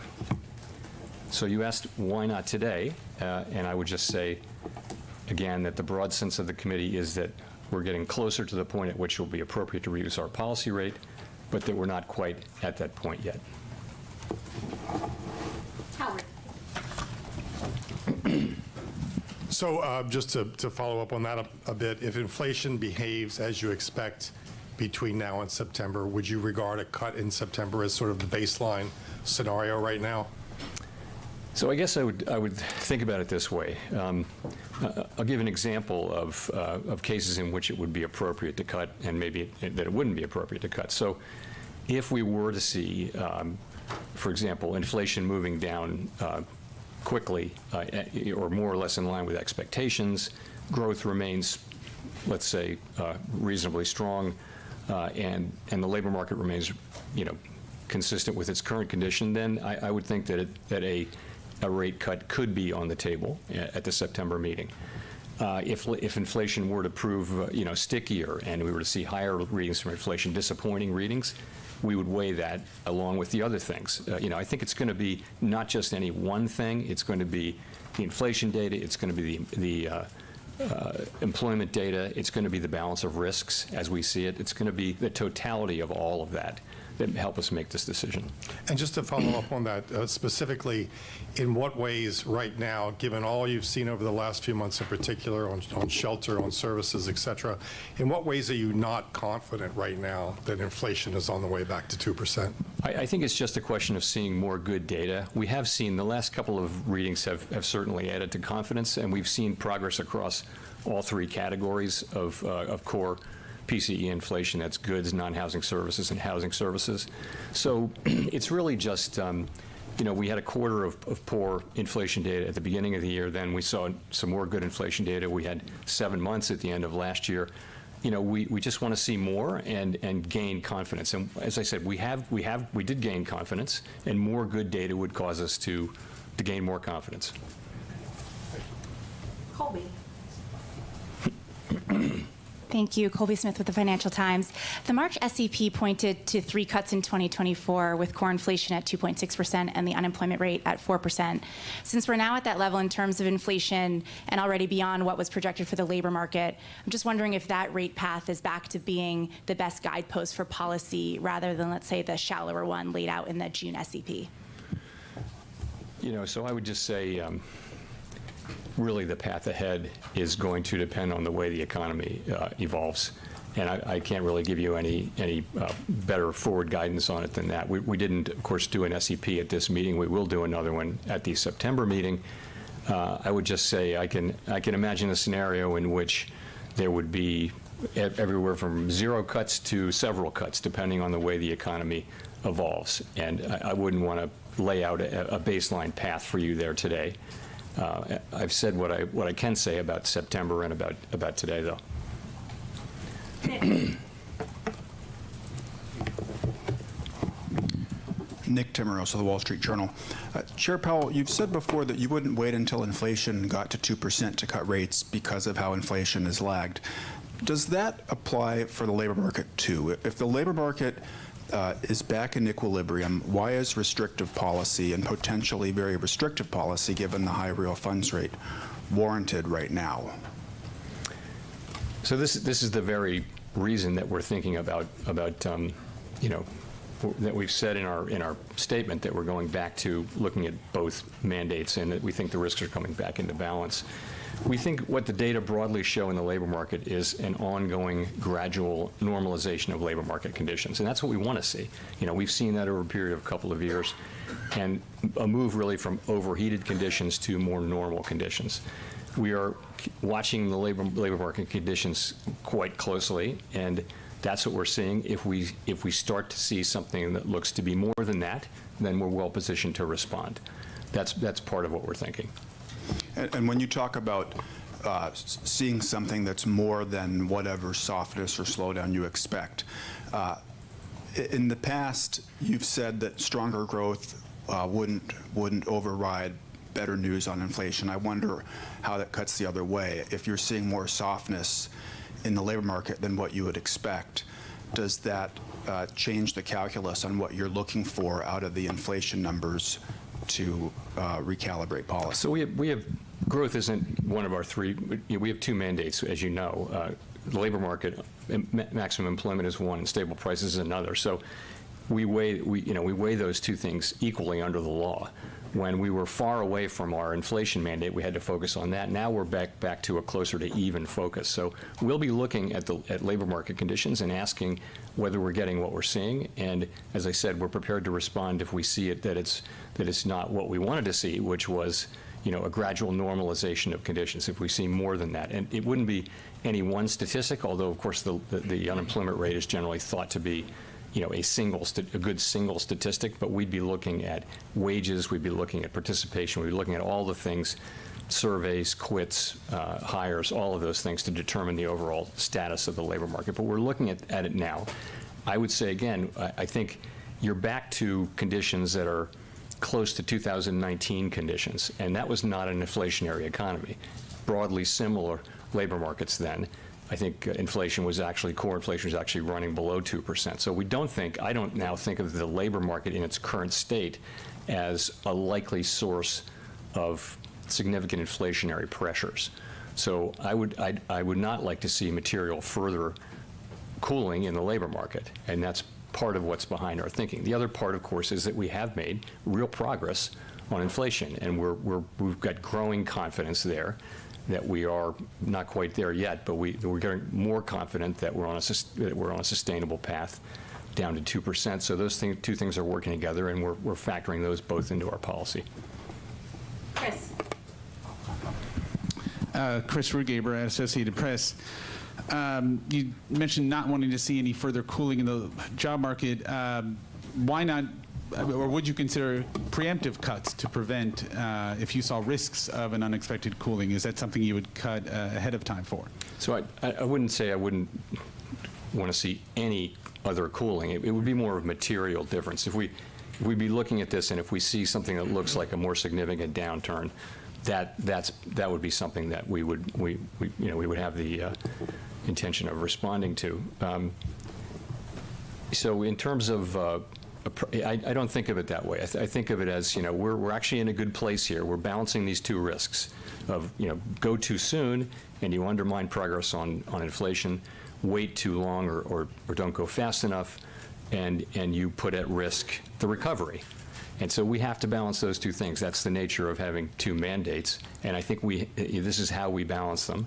So you asked why not today, and I would just say, again, that the broad sense of the committee is that we're getting closer to the point at which it will be appropriate to reduce our policy rate, but that we're not quite at that point yet. Howard. So just to follow up on that a bit, if inflation behaves as you expect between now and September, would you regard a cut in September as sort of the baseline scenario right now? So I guess I would think about it this way. I'll give an example of cases in which it would be appropriate to cut and maybe that it wouldn't be appropriate to cut. So if we were to see, for example, inflation moving down quickly or more or less in line with expectations, growth remains, let's say, reasonably strong, and the labor market remains, consistent with its current condition, then I would think that a rate cut could be on the table at the September meeting. If inflation were to prove, stickier and we were to see higher readings from inflation, disappointing readings, we would weigh that along with the other things. I think it's going to be not just any one thing. It's going to be the inflation data. It's going to be the employment data. It's going to be the balance of risks as we see it. It's going to be the totality of all of that help us make this decision. And just to follow up on that, specifically, in what ways right now, given all you've seen over the last few months in particular on shelter, on services, et cetera, in what ways are you not confident right now that inflation is on the way back to 2%? I think it's just a question of seeing more good data. We have seen the last couple of readings have certainly added to confidence, and we've seen progress across all three categories of core PCE inflation. That's goods, non-housing services, and housing services. So it's really just, we had a quarter of poor inflation data at the beginning of the year. Then we saw some more good inflation data. We had 7 months at the end of last year. We just want to see more and gain confidence. And as I said, we did gain confidence, and more good data would cause us to gain more confidence. Colby. Thank you. Colby Smith with the Financial Times. The March SEP pointed to 3 cuts in 2024 with core inflation at 2.6% and the unemployment rate at 4%. Since we're now at that level in terms of inflation and already beyond what was projected for the labor market, I'm just wondering if that rate path is back to being the best guidepost for policy rather than, let's say, the shallower one laid out in the June SEP. So I would just say, really the path ahead is going to depend on the way the economy evolves. And I can't really give you any better forward guidance on it than that. We didn't, of course, do an SEP at this meeting. We will do another one at the September meeting. I would just say I can imagine a scenario in which there would be everywhere from 0 cuts to several cuts, depending on the way the economy evolves. And I wouldn't want to lay out a baseline path for you there today. I've said what I can say about September and about today, though. Nick Timmeros of the Wall Street Journal. Chair Powell, you've said before that you wouldn't wait until inflation got to 2% to cut rates because of how inflation has lagged. Does that apply for the labor market too? If the labor market is back in equilibrium, why is restrictive policy and potentially very restrictive policy, given the high real funds rate, warranted right now? So this is the very reason that we're thinking about that we've said in our statement that we're going back to looking at both mandates and that we think the risks are coming back into balance. We think what the data broadly show in the labor market is an ongoing gradual normalization of labor market conditions, and that's what we want to see. We've seen that over a period of a couple of years, and a move really from overheated conditions to more normal conditions. We are watching the labor market conditions quite closely, and that's what we're seeing. If we start to see something that looks to be more than that, then we're well positioned to respond. That's part of what we're thinking. And when you talk about seeing something that's more than whatever softness or slowdown you expect, in the past you've said that stronger growth wouldn't override better news on inflation. I wonder how that cuts the other way. If you're seeing more softness in the labor market than what you would expect, does that change the calculus on what you're looking for out of the inflation numbers to recalibrate policy? So we have growth isn't one of our three. We have two mandates, as you know. The labor market, maximum employment is one, and stable prices is another. So we weigh those two things equally under the law. When we were far away from our inflation mandate, we had to focus on that. Now we're back to a closer to even focus. So we'll be looking at labor market conditions and asking whether we're getting what we're seeing. And as I said, we're prepared to respond if we see that it's not what we wanted to see, which was a gradual normalization of conditions. If we see more than that, and it wouldn't be any one statistic, although of course the unemployment rate is generally thought to be a good single statistic, but we'd be looking at wages, we'd be looking at participation, we'd be looking at all the things, surveys, quits, hires, all of those things to determine the overall status of the labor market. But we're looking at it now. I would say, again, I think you're back to conditions that are close to 2019 conditions, and that was not an inflationary economy. Broadly similar labor markets then. I think core inflation was actually running below 2%. So I don't now think of the labor market in its current state as a likely source of significant inflationary pressures. So I would not like to see material further cooling in the labor market, and that's part of what's behind our thinking. The other part, of course, is that we have made real progress on inflation, and we've got growing confidence there that we are not quite there yet, but we're getting more confident that we're on a sustainable path down to 2%. So those two things are working together, and we're factoring those both into our policy. Chris. Chris Rugaber, Associated Press. You mentioned not wanting to see any further cooling in the job market. Why not, or would you consider preemptive cuts to prevent if you saw risks of an unexpected cooling? Is that something you would cut ahead of time for? So I wouldn't say I wouldn't want to see any other cooling. It would be more of a material difference. If we'd be looking at this, and if we see something that looks like a more significant downturn, that would be something that we would have the intention of responding to. So in terms of I don't think of it that way. I think of it as, we're actually in a good place here. We're balancing these two risks of, go too soon and you undermine progress on inflation, wait too long or don't go fast enough, and you put at risk the recovery. And so we have to balance those two things. That's the nature of having two mandates, and I think this is how we balance them.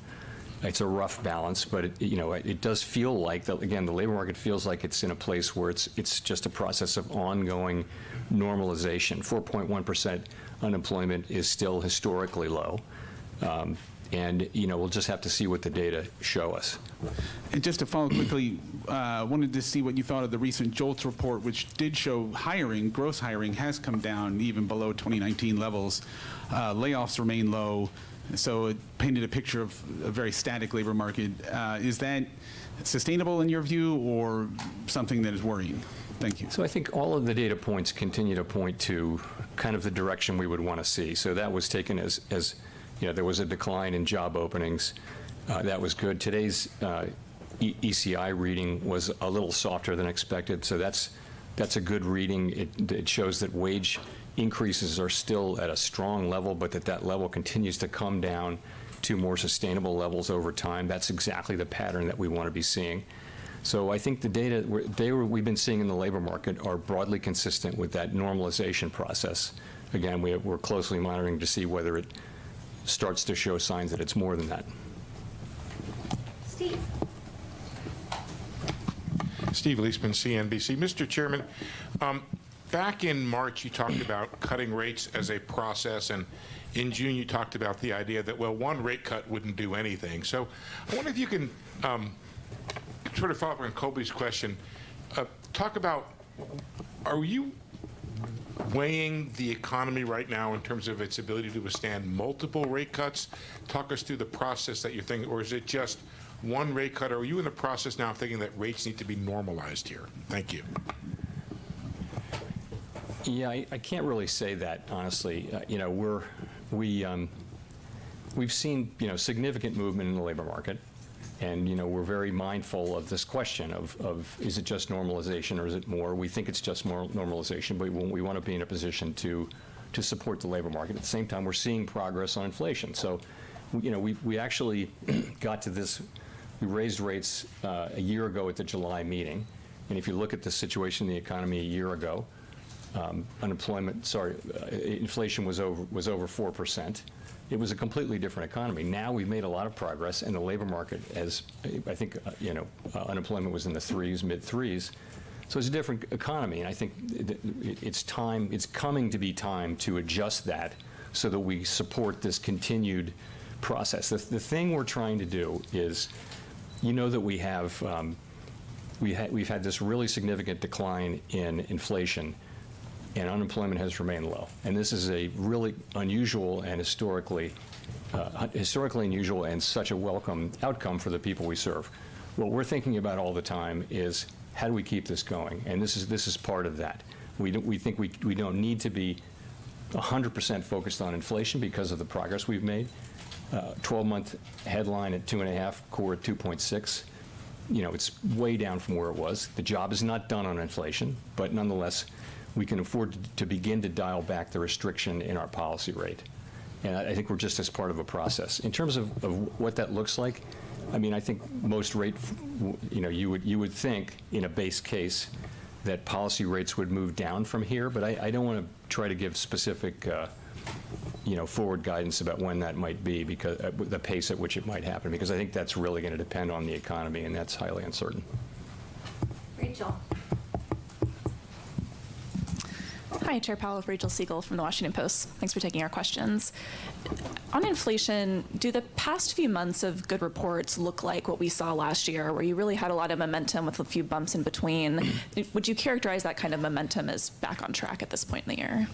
it's a rough balance, but it does feel like again, the labor market feels like it's in a place where it's just a process of ongoing normalization. 4.1% unemployment is still historically low. And we'll just have to see what the data show us. And just to follow quickly, wanted to see what you thought of the recent JOLTS report, which did show gross hiring has come down even below 2019 levels. Layoffs remain low, so it painted a picture of a very static labor market. Is that sustainable in your view, or something that is worrying? Thank you. So I think all of the data points continue to point to kind of the direction we would want to see. So that was taken as there was a decline in job openings. That was good. Today's ECI reading was a little softer than expected, so that's a good reading. It shows that wage increases are still at a strong level, but that level continues to come down to more sustainable levels over time. That's exactly the pattern that we want to be seeing. So I think the data we've been seeing in the labor market are broadly consistent with that normalization process. Again, we're closely monitoring to see whether it starts to show signs that it's more than that. Steve. Steve Leisman, CNBC. Mr. Chairman, back in March, you talked about cutting rates as a process, and in June, you talked about the idea that, well, one rate cut wouldn't do anything. So I wonder if you can sort of follow up on Colby's question. Talk about, are you weighing the economy right now in terms of its ability to withstand multiple rate cuts? Talk us through the process that you're thinking, or is it just one rate cut? Or are you in the process now of thinking that rates need to be normalized here? Thank you. Yeah, I can't really say that, honestly. We've seen, significant movement in the labor market. And, we're very mindful of this question of is it just normalization or is it more? We think it's just more normalization, but we want to be in a position to support the labor market. At the same time, we're seeing progress on inflation. So, we actually got to this, we raised rates a year ago at the July meeting. And if you look at the situation in the economy a year ago, inflation was over 4%. It was a completely different economy. Now we've made a lot of progress, and the labor market, I think, unemployment was in the threes, mid threes. So it's a different economy, and I think it's coming to be time to adjust that so that we support this continued process. The thing we're trying to do is, that we have, we've had this really significant decline in inflation, and unemployment has remained low. And this is a really unusual and historically unusual and such a welcome outcome for the people we serve. What we're thinking about all the time is how do we keep this going? And this is part of that. We think we don't need to be 100% focused on inflation because of the progress we've made. 12-month headline at 2.5, core at 2.6. It's way down from where it was. The job is not done on inflation, but nonetheless, we can afford to begin to dial back the restriction in our policy rate. And I think we're just as part of a process. In terms of what that looks like, I think most rate, you would think in a base case that policy rates would move down from here, but I don't want to try to give specific, forward guidance about when that might be, because the pace at which it might happen, because I think that's really going to depend on the economy, and that's highly uncertain. Rachel. Hi, Chair Powell, Rachel Siegel from the Washington Post. Thanks for taking our questions. On inflation, do the past few months of good reports look like what we saw last year, where you really had a lot of momentum with a few bumps in between? Would you characterize that kind of momentum as back on track at this point in the year?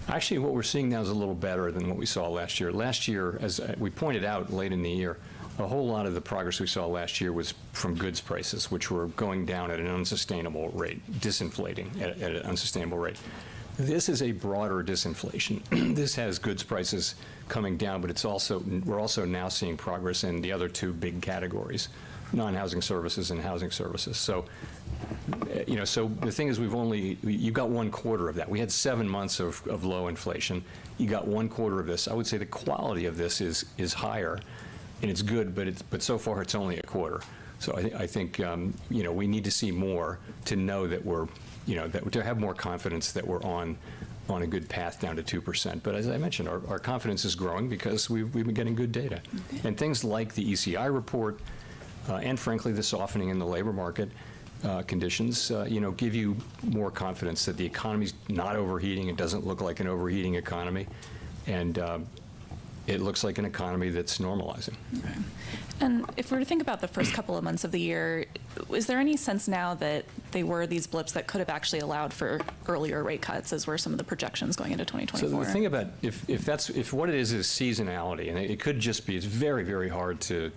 Actually, what we're seeing now is a little better than what we saw last year. Last year, as we pointed out late in the year, a whole lot of the progress we saw last year was from goods prices, which were going down at an unsustainable rate, disinflating at an unsustainable rate. This is a broader disinflation. This has goods prices coming down, but we're also now seeing progress in the other two big categories, non-housing services and housing services. So, so the thing is, you got 1 quarter of that. We had 7 months of low inflation. You got 1 quarter of this. I would say the quality of this is higher, and it's good, but so far it's only a quarter. So I think we need to see more to know that we're, to have more confidence that we're on on a good path down to 2%. But as I mentioned, our confidence is growing because we've been getting good data. And things like the ECI report and, frankly, the softening in the labor market conditions, give you more confidence that the economy's not overheating. It doesn't look like an overheating economy. And it looks like an economy that's normalizing. Okay. And if we were to think about the first couple of months of the year, is there any sense now that they were these blips that could have actually allowed for earlier rate cuts, as were some of the projections going into 2024? So the thing about if what it is seasonality, and it could just be, it's very, very hard to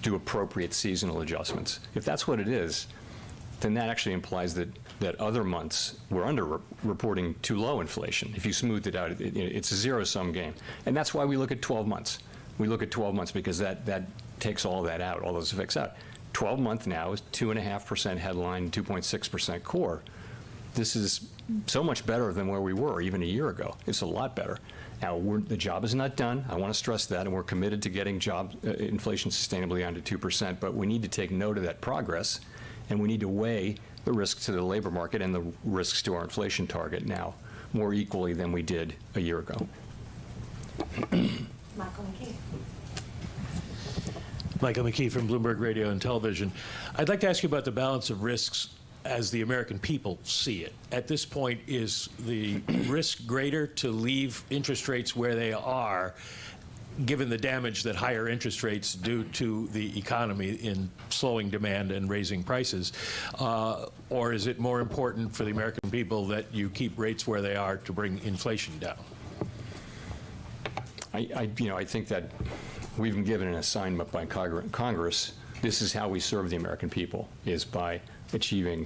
do appropriate seasonal adjustments. If that's what it is, then that actually implies that other months we're reporting too low inflation. If you smoothed it out, it's a zero-sum game. And that's why we look at 12 months. We look at 12 months because that takes all that out, all those effects out. 12-month now is 2.5% headline, 2.6% core. This is so much better than where we were even a year ago. It's a lot better. Now, the job is not done. I want to stress that, and we're committed to getting inflation sustainably down to 2%, but we need to take note of that progress, and we need to weigh the risks to the labor market and the risks to our inflation target now more equally than we did a year ago. Michael McKee. Michael McKee from Bloomberg Radio and Television. I'd like to ask you about the balance of risks as the American people see it. At this point, is the risk greater to leave interest rates where they are, given the damage that higher interest rates do to the economy in slowing demand and raising prices? Or is it more important for the American people that you keep rates where they are to bring inflation down? I think that we've been given an assignment by Congress. This is how we serve the American people, is by achieving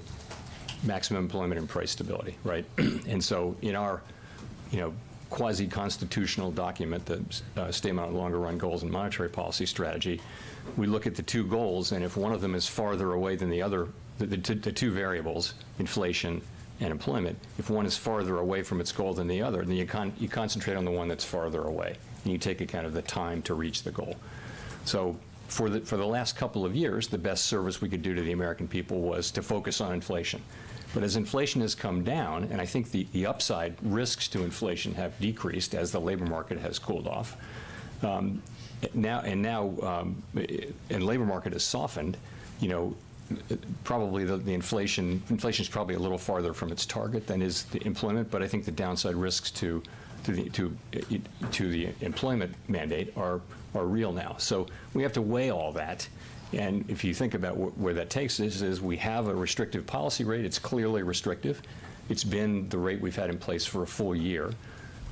maximum employment and price stability, right? And so in our, quasi-constitutional document, the Statement on Longer-Run Goals and Monetary Policy Strategy, we look at the two goals, and if one of them is farther away than the other, the two variables, inflation and employment, if one is farther away from its goal than the other, then you concentrate on the one that's farther away, and you take account of the time to reach the goal. So for the last couple of years, the best service we could do to the American people was to focus on inflation. But as inflation has come down, and I think the upside risks to inflation have decreased as the labor market has cooled off, and labor market has softened, probably the inflation is probably a little farther from its target than is the employment, but I think the downside risks to the employment mandate are real now. So we have to weigh all that. And if you think about where that takes us, is we have a restrictive policy rate. It's clearly restrictive. It's been the rate we've had in place for a full year.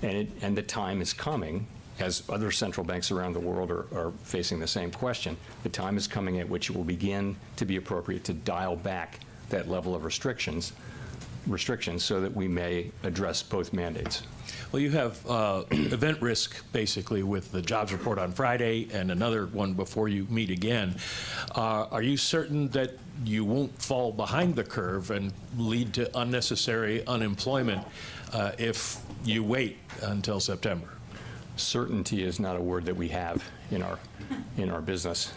And the time is coming, as other central banks around the world are facing the same question, the time is coming at which it will begin to be appropriate to dial back that level of restrictions so that we may address both mandates. Well, you have event risk, basically, with the jobs report on Friday and another one before you meet again. Are you certain that you won't fall behind the curve and lead to unnecessary unemployment if you wait until September? Certainty is not a word that we have in our business.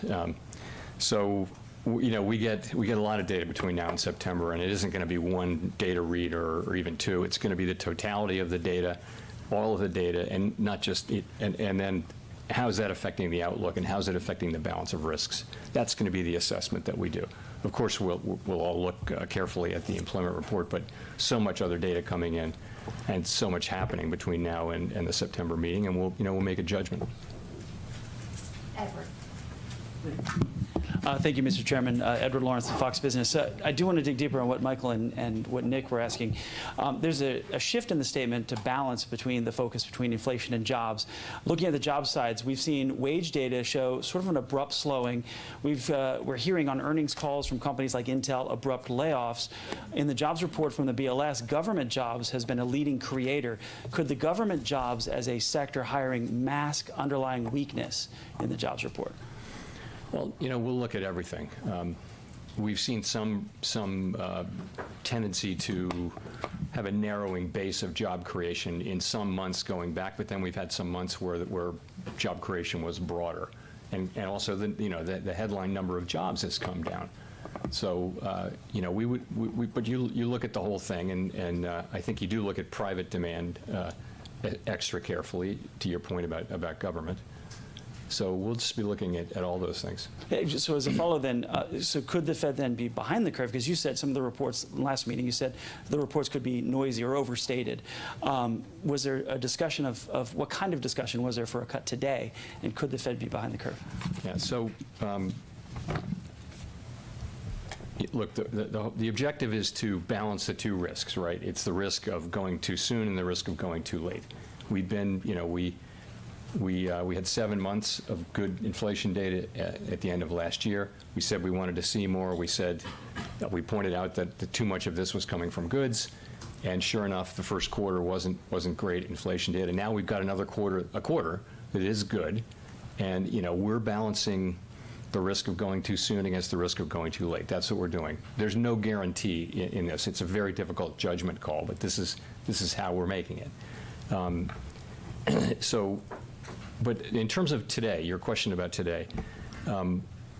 We get a lot of data between now and September, and it isn't going to be one data read or even two. It's going to be the totality of the data, all of the data, and not just it. And then how is that affecting the outlook, and how is it affecting the balance of risks? That's going to be the assessment that we do. Of course, we'll all look carefully at the employment report, but so much other data coming in, and so much happening between now and the September meeting, and we'll make a judgment. Edward. Thank you, Mr. Chairman. Edward Lawrence of Fox Business. I do want to dig deeper on what Michael and what Nick were asking. There's a shift in the statement to balance between the focus between inflation and jobs. Looking at the job sides, we've seen wage data show sort of an abrupt slowing. We're hearing on earnings calls from companies like Intel abrupt layoffs. In the jobs report from the BLS, government jobs has been a leading creator. Could the government jobs as a sector hiring mask underlying weakness in the jobs report? Well, we'll look at everything. We've seen some tendency to have a narrowing base of job creation in some months going back, but then we've had some months where job creation was broader, and also the headline number of jobs has come down. So, but you look at the whole thing, and I think you do look at private demand extra carefully, to your point about government. So we'll just be looking at all those things. So as a follow then, so could the Fed then be behind the curve? Because you said some of the reports, last meeting, you said the reports could be noisy or overstated. Was there a discussion of what kind of discussion was there for a cut today? And could the Fed be behind the curve? Yeah, so look, the objective is to balance the two risks, right? It's the risk of going too soon and the risk of going too late. We've been, we had 7 months of good inflation data at the end of last year. We said we wanted to see more. We pointed out that too much of this was coming from goods, and sure enough, the first quarter wasn't great inflation data. Now we've got another quarter that is good, and we're balancing the risk of going too soon against the risk of going too late. That's what we're doing. There's no guarantee in this. It's a very difficult judgment call, but this is how we're making it. But in terms of today, your question about today,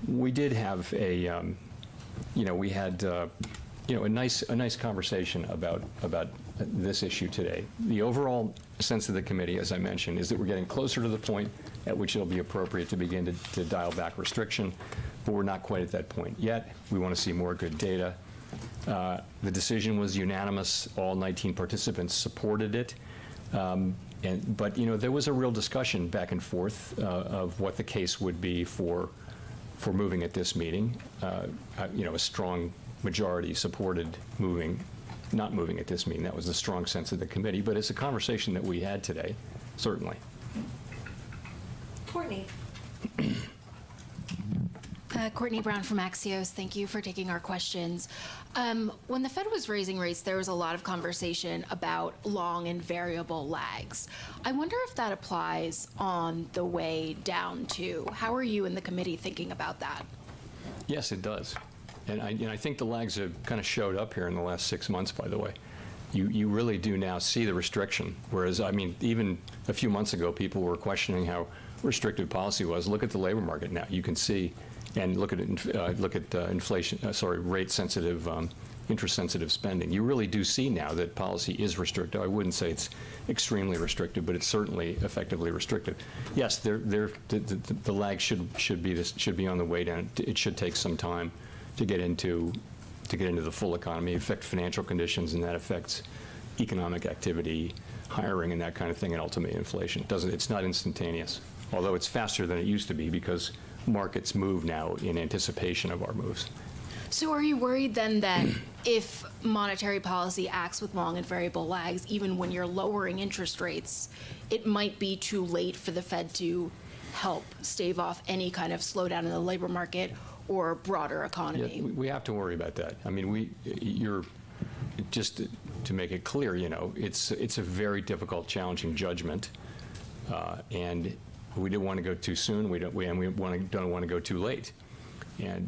we did have we had a nice conversation about this issue today. The overall sense of the committee, as I mentioned, is that we're getting closer to the point at which it'll be appropriate to begin to dial back restriction, but we're not quite at that point yet. We want to see more good data. The decision was unanimous. All 19 participants supported it. But there was a real discussion back and forth of what the case would be for moving at this meeting. A strong majority supported not moving at this meeting. That was the strong sense of the committee. But it's a conversation that we had today, certainly. Courtney. Courtney Brown from Axios. Thank you for taking our questions. When the Fed was raising rates, there was a lot of conversation about long and variable lags. I wonder if that applies on the way down too. How are you and the committee thinking about that? Yes, it does. And I think the lags have kind of showed up here in the last 6 months, by the way. You really do now see the restriction, whereas, even a few months ago, people were questioning how restrictive policy was. Look at the labor market now. You can see, and look at rate-sensitive, interest-sensitive spending. You really do see now that policy is restrictive. I wouldn't say it's extremely restrictive, but it's certainly effectively restrictive. Yes, the lag should be on the way down. It should take some time to get into the full economy, affect financial conditions, and that affects economic activity, hiring, and that kind of thing, and ultimately inflation. It's not instantaneous, although it's faster than it used to be because markets move now in anticipation of our moves. So are you worried then that if monetary policy acts with long and variable lags, even when you're lowering interest rates, it might be too late for the Fed to help stave off any kind of slowdown in the labor market or broader economy? Yeah, we have to worry about that. Just to make it clear, it's a very difficult, challenging judgment, and we don't want to go too soon. We don't want to go too late.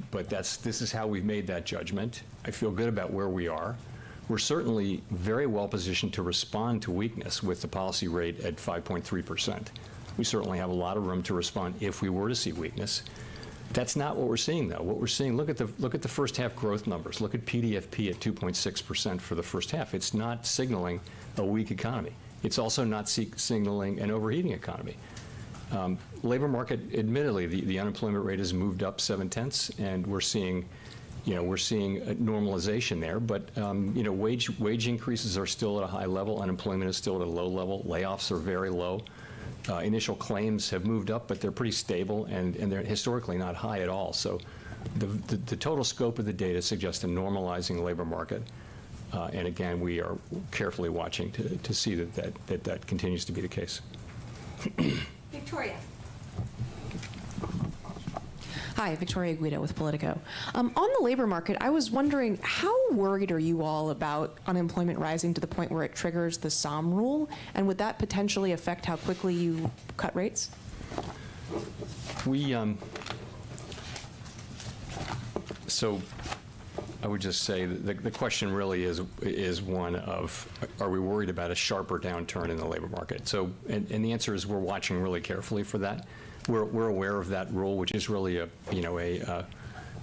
But this is how we've made that judgment. I feel good about where we are. We're certainly very well positioned to respond to weakness with the policy rate at 5.3%. We certainly have a lot of room to respond if we were to see weakness. That's not what we're seeing, though. What we're seeing, look at the first half growth numbers. Look at PDFP at 2.6% for the first half. It's not signaling a weak economy. It's also not signaling an overheating economy. Labor market, admittedly, the unemployment rate has moved up 0.7, and we're seeing a normalization there. But wage increases are still at a high level. Unemployment is still at a low level. Layoffs are very low. Initial claims have moved up, but they're pretty stable, and they're historically not high at all. So the total scope of the data suggests a normalizing labor market. And again, we are carefully watching to see that continues to be the case. Victoria. Hi, Victoria Guido with Politico. On the labor market, I was wondering, how worried are you all about unemployment rising to the point where it triggers the SOM rule? And would that potentially affect how quickly you cut rates? So I would just say that the question really is one of, are we worried about a sharper downturn in the labor market? So, and the answer is we're watching really carefully for that. We're aware of that rule, which is really a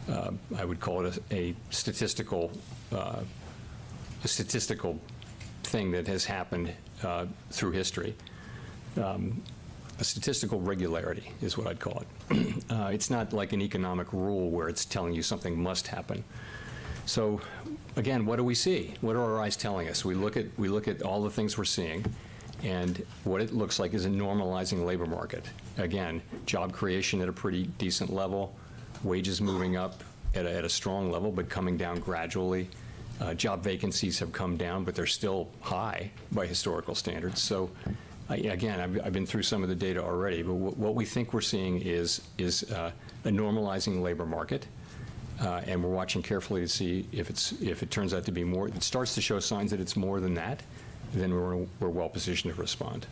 I would call it a statistical thing that has happened through history. A statistical regularity is what I'd call it. It's not like an economic rule where it's telling you something must happen. So again, what do we see? What are our eyes telling us? We look at all the things we're seeing, and what it looks like is a normalizing labor market. Again, job creation at a pretty decent level, wages moving up at a strong level, but coming down gradually. Job vacancies have come down, but they're still high by historical standards. So again, I've been through some of the data already, but what we think we're seeing is a normalizing labor market. And we're watching carefully to see if it turns out to be more, if it starts to show signs that it's more than that, then we're well positioned to respond.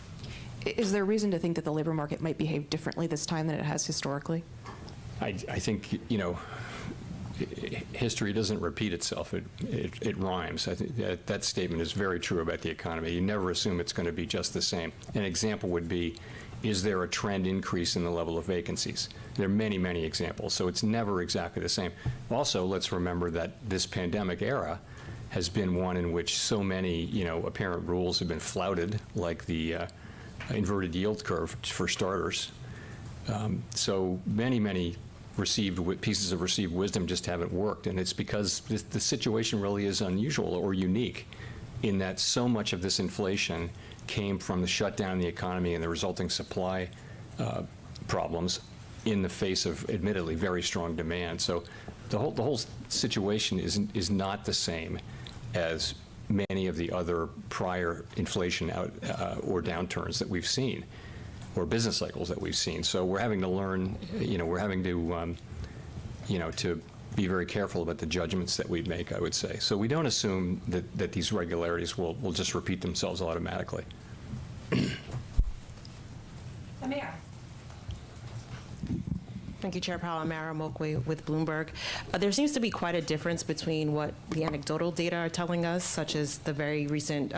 Is there a reason to think that the labor market might behave differently this time than it has historically? I think, history doesn't repeat itself. It rhymes. I think that statement is very true about the economy. You never assume it's going to be just the same. An example would be, is there a trend increase in the level of vacancies? There are many, many examples, so it's never exactly the same. Also, let's remember that this pandemic era has been one in which so many, apparent rules have been flouted, like the inverted yield curve, for starters. So many pieces of received wisdom just haven't worked, and it's because the situation really is unusual or unique in that so much of this inflation came from the shutdown in the economy and the resulting supply problems in the face of, admittedly, very strong demand. So the whole situation is not the same as many of the other prior inflation or downturns that we've seen, or business cycles that we've seen. So we're having to learn, we're having to, to be very careful about the judgments that we make, I would say. So we don't assume that these regularities will just repeat themselves automatically. Amara. Thank you, Chair Powell. I'm Mara Mokwe with Bloomberg. There seems to be quite a difference between what the anecdotal data are telling us, such as the very recent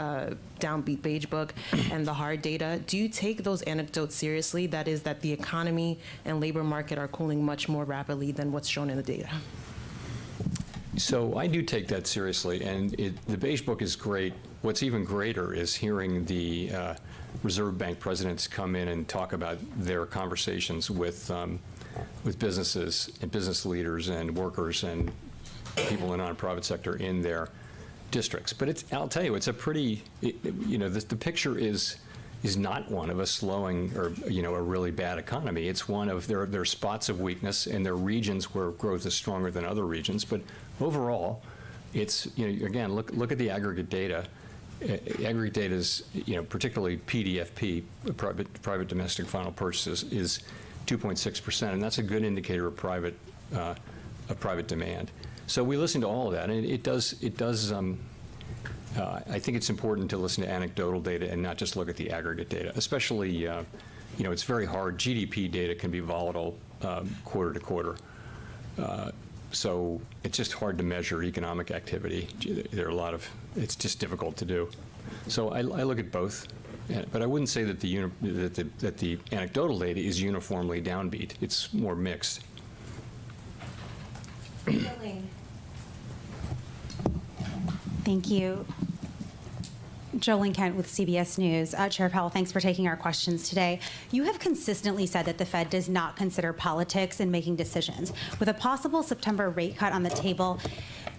downbeat beige book, and the hard data. Do you take those anecdotes seriously? That is, that the economy and labor market are cooling much more rapidly than what's shown in the data? So I do take that seriously, and the beige book is great. What's even greater is hearing the Reserve Bank presidents come in and talk about their conversations with businesses and business leaders and workers and people in the non-profit sector in their districts. But I'll tell you, it's a pretty, the picture is not one of a slowing or, a really bad economy. It's one of, there are spots of weakness, and there are regions where growth is stronger than other regions. But overall, it's, again, look at the aggregate data. Aggregate data is, particularly PDFP, private domestic final purchases, is 2.6%, and that's a good indicator of private demand. So we listen to all of that, and it does. I think it's important to listen to anecdotal data and not just look at the aggregate data. Especially, it's very hard. GDP data can be volatile quarter to quarter, so it's just hard to measure economic activity. There are it's just difficult to do. So I look at both. Yeah, but I wouldn't say that the anecdotal data is uniformly downbeat. It's more mixed. Thank you. Jolene Kent with CBS News. Chair Powell, thanks for taking our questions today. You have consistently said that the Fed does not consider politics in making decisions. With a possible September rate cut on the table,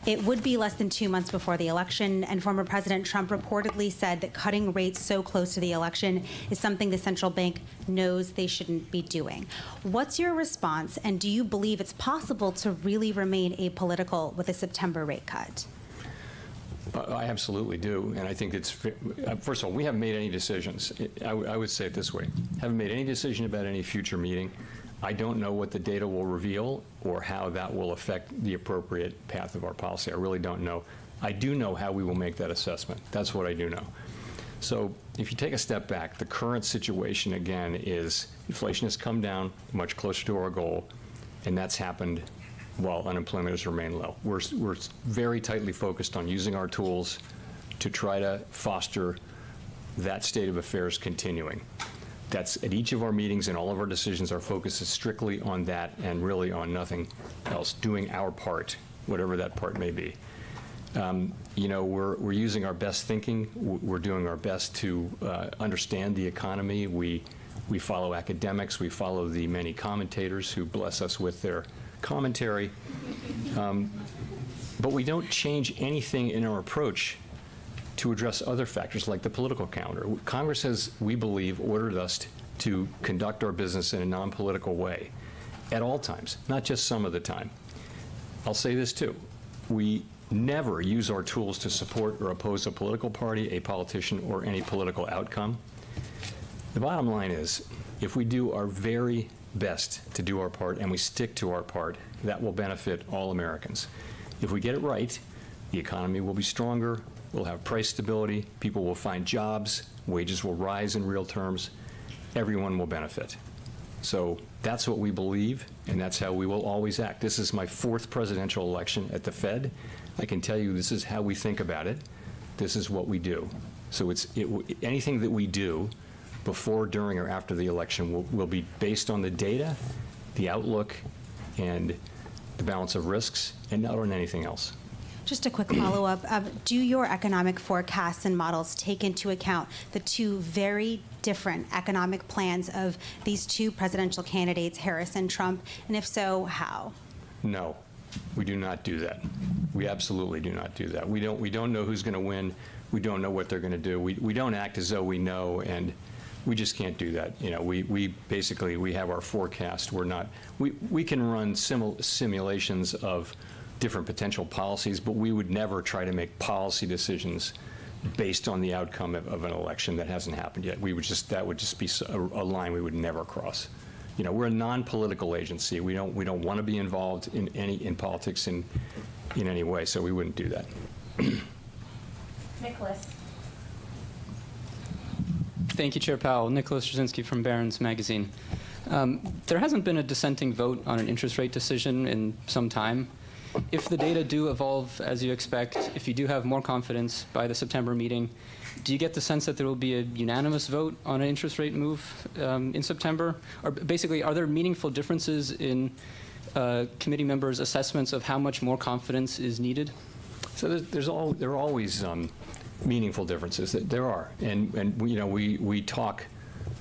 it would be less than 2 months before the election, and former President Trump reportedly said that cutting rates so close to the election is something the central bank knows they shouldn't be doing. What's your response, and do you believe it's possible to really remain apolitical with a September rate cut? I absolutely do, and I think it's, first of all, we haven't made any decisions. I would say it this way. Haven't made any decision about any future meeting. I don't know what the data will reveal or how that will affect the appropriate path of our policy. I really don't know. I do know how we will make that assessment. That's what I do know. So if you take a step back, the current situation, again, is inflation has come down much closer to our goal, and that's happened while unemployment has remained low. We're very tightly focused on using our tools to try to foster that state of affairs continuing. That's at each of our meetings, and all of our decisions, our focus is strictly on that and really on nothing else, doing our part, whatever that part may be. We're using our best thinking. We're doing our best to understand the economy. We follow academics. We follow the many commentators who bless us with their commentary. But we don't change anything in our approach to address other factors like the political calendar. Congress has, we believe, ordered us to conduct our business in a non-political way at all times, not just some of the time. I'll say this too. We never use our tools to support or oppose a political party, a politician, or any political outcome. The bottom line is, if we do our very best to do our part and we stick to our part, that will benefit all Americans. If we get it right, the economy will be stronger, we'll have price stability, people will find jobs, wages will rise in real terms, everyone will benefit. So that's what we believe, and that's how we will always act. This is my 4th presidential election at the Fed. I can tell you this is how we think about it. This is what we do. So anything that we do before, during, or after the election will be based on the data, the outlook, and the balance of risks, and not on anything else. Just a quick follow-up. Do your economic forecasts and models take into account the two very different economic plans of these two presidential candidates, Harris and Trump? And if so, how? No, we do not do that. We absolutely do not do that. We don't know who's going to win. We don't know what they're going to do. We don't act as though we know, and we just can't do that. We basically, we have our forecast. We can run simulations of different potential policies, but we would never try to make policy decisions based on the outcome of an election that hasn't happened yet. That would just be a line we would never cross. We're a non-political agency. We don't want to be involved in politics in any way, so we wouldn't do that. Nicholas. Thank you, Chair Powell. Nicholas Jasinski from Barron's Magazine. There hasn't been a dissenting vote on an interest rate decision in some time. If the data do evolve as you expect, if you do have more confidence by the September meeting, do you get the sense that there will be a unanimous vote on an interest rate move in September? Or basically, are there meaningful differences in committee members' assessments of how much more confidence is needed? So there are always meaningful differences. There are, and we talk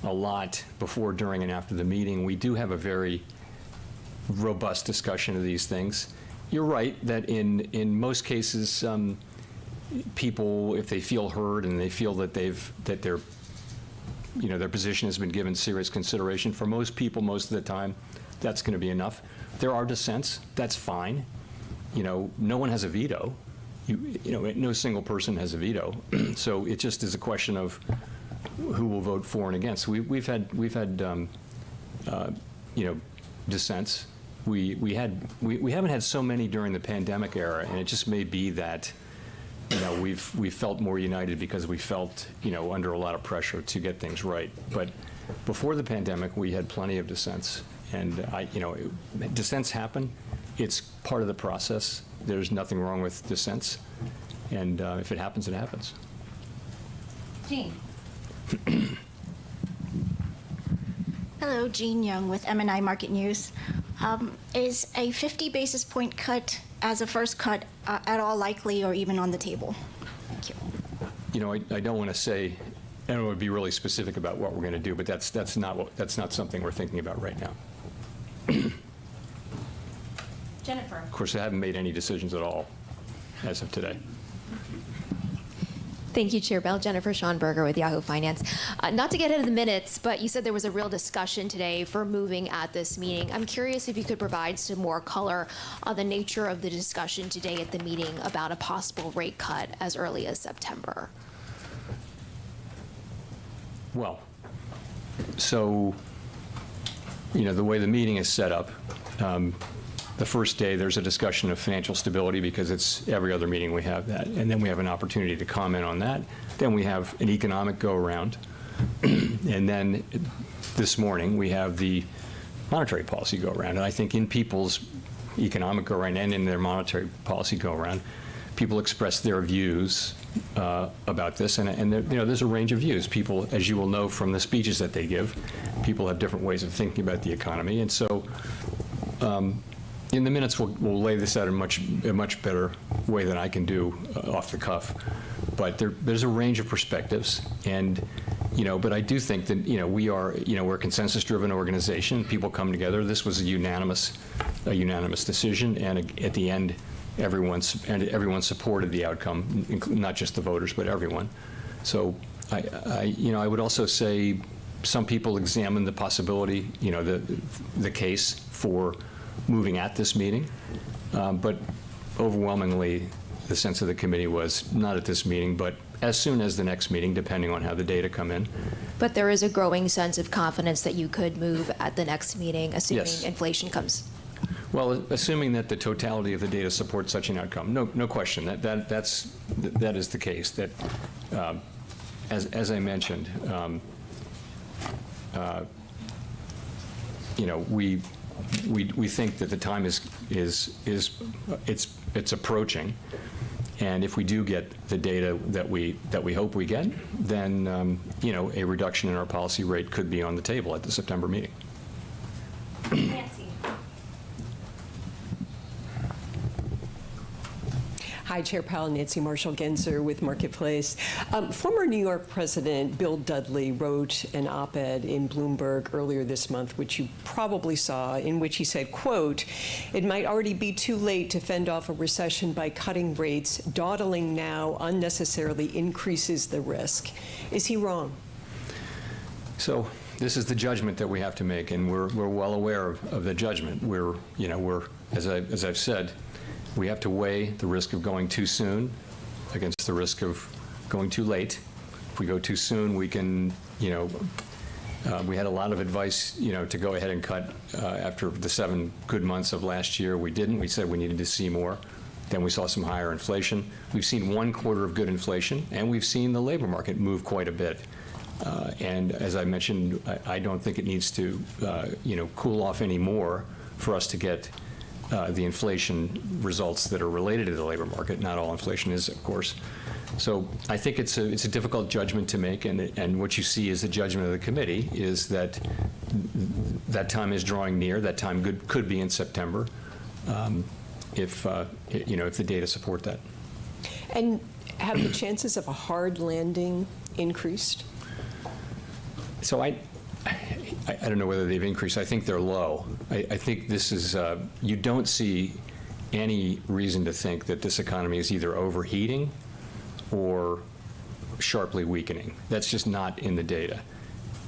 a lot before, during, and after the meeting. We do have a very robust discussion of these things. You're right that in most cases, people, if they feel heard and they feel that their position has been given serious consideration, for most people, most of the time, that's going to be enough. There are dissents. That's fine. No one has a veto. No single person has a veto. So it just is a question of who will vote for and against. We've had dissents. We haven't had so many during the pandemic era, and it just may be that we've felt more united because we felt under a lot of pressure to get things right. But before the pandemic, we had plenty of dissents, and dissents happen. It's part of the process. There's nothing wrong with dissents, and if it happens, it happens. Jean. Hello, Jean Young with MNI Market News. Is a 50 basis point cut as a first cut at all likely or even on the table? Thank you. I don't want to say, I don't want to be really specific about what we're going to do, but that's not something we're thinking about right now. Jennifer. Of course, I haven't made any decisions at all as of today. Thank you, Chair Bell. Jennifer Schonberger with Yahoo Finance. Not to get into the minutes, but you said there was a real discussion today for moving at this meeting. I'm curious if you could provide some more color on the nature of the discussion today at the meeting about a possible rate cut as early as September. Well, so, the way the meeting is set up, the first day there's a discussion of financial stability because it's every other meeting we have that, and then we have an opportunity to comment on that. Then we have an economic go-around, and then this morning we have the monetary policy go-around. And I think in people's economic go-around and in their monetary policy go-around, people express their views about this, and there's a range of views. People, as you will know from the speeches that they give, people have different ways of thinking about the economy, and so in the minutes we'll lay this out in a much better way than I can do off the cuff. But there's a range of perspectives, and but I do think that we're a consensus-driven organization. People come together. This was a unanimous decision, and at the end, everyone supported the outcome, not just the voters, but everyone. So I would also say some people examined the possibility, the case for moving at this meeting, but overwhelmingly the sense of the committee was not at this meeting, but as soon as the next meeting, depending on how the data come in. But there is a growing sense of confidence that you could move at the next meeting, assuming Yes. inflation comes. Well, assuming that the totality of the data supports such an outcome, no question. That is the case. That, as I mentioned, we think that the time it's approaching, and if we do get the data that we hope we get, then a reduction in our policy rate could be on the table at the September meeting. Nancy. Hi, Chair Powell, Nancy Marshall-Genzer with Marketplace. Former New York President Bill Dudley wrote an op-ed in Bloomberg earlier this month, which you probably saw, in which he said, quote, "It might already be too late to fend off a recession by cutting rates. Dawdling now unnecessarily increases the risk." Is he wrong? So this is the judgment that we have to make, and we're well aware of the judgment. We're as I've said, we have to weigh the risk of going too soon against the risk of going too late. If we go too soon, we can, we had a lot of advice, to go ahead and cut after the 7 good months of last year. We didn't. We said we needed to see more. Then we saw some higher inflation. We've seen 1 quarter of good inflation, and we've seen the labor market move quite a bit. And as I mentioned, I don't think it needs to, cool off any more for us to get the inflation results that are related to the labor market. Not all inflation is, of course. So I think it's a difficult judgment to make, and what you see is the judgment of the committee is that that time is drawing near. That time could be in September, if the data support that. And have the chances of a hard landing increased? So I don't know whether they've increased. I think they're low. I think this is, you don't see any reason to think that this economy is either overheating or sharply weakening. That's just not in the data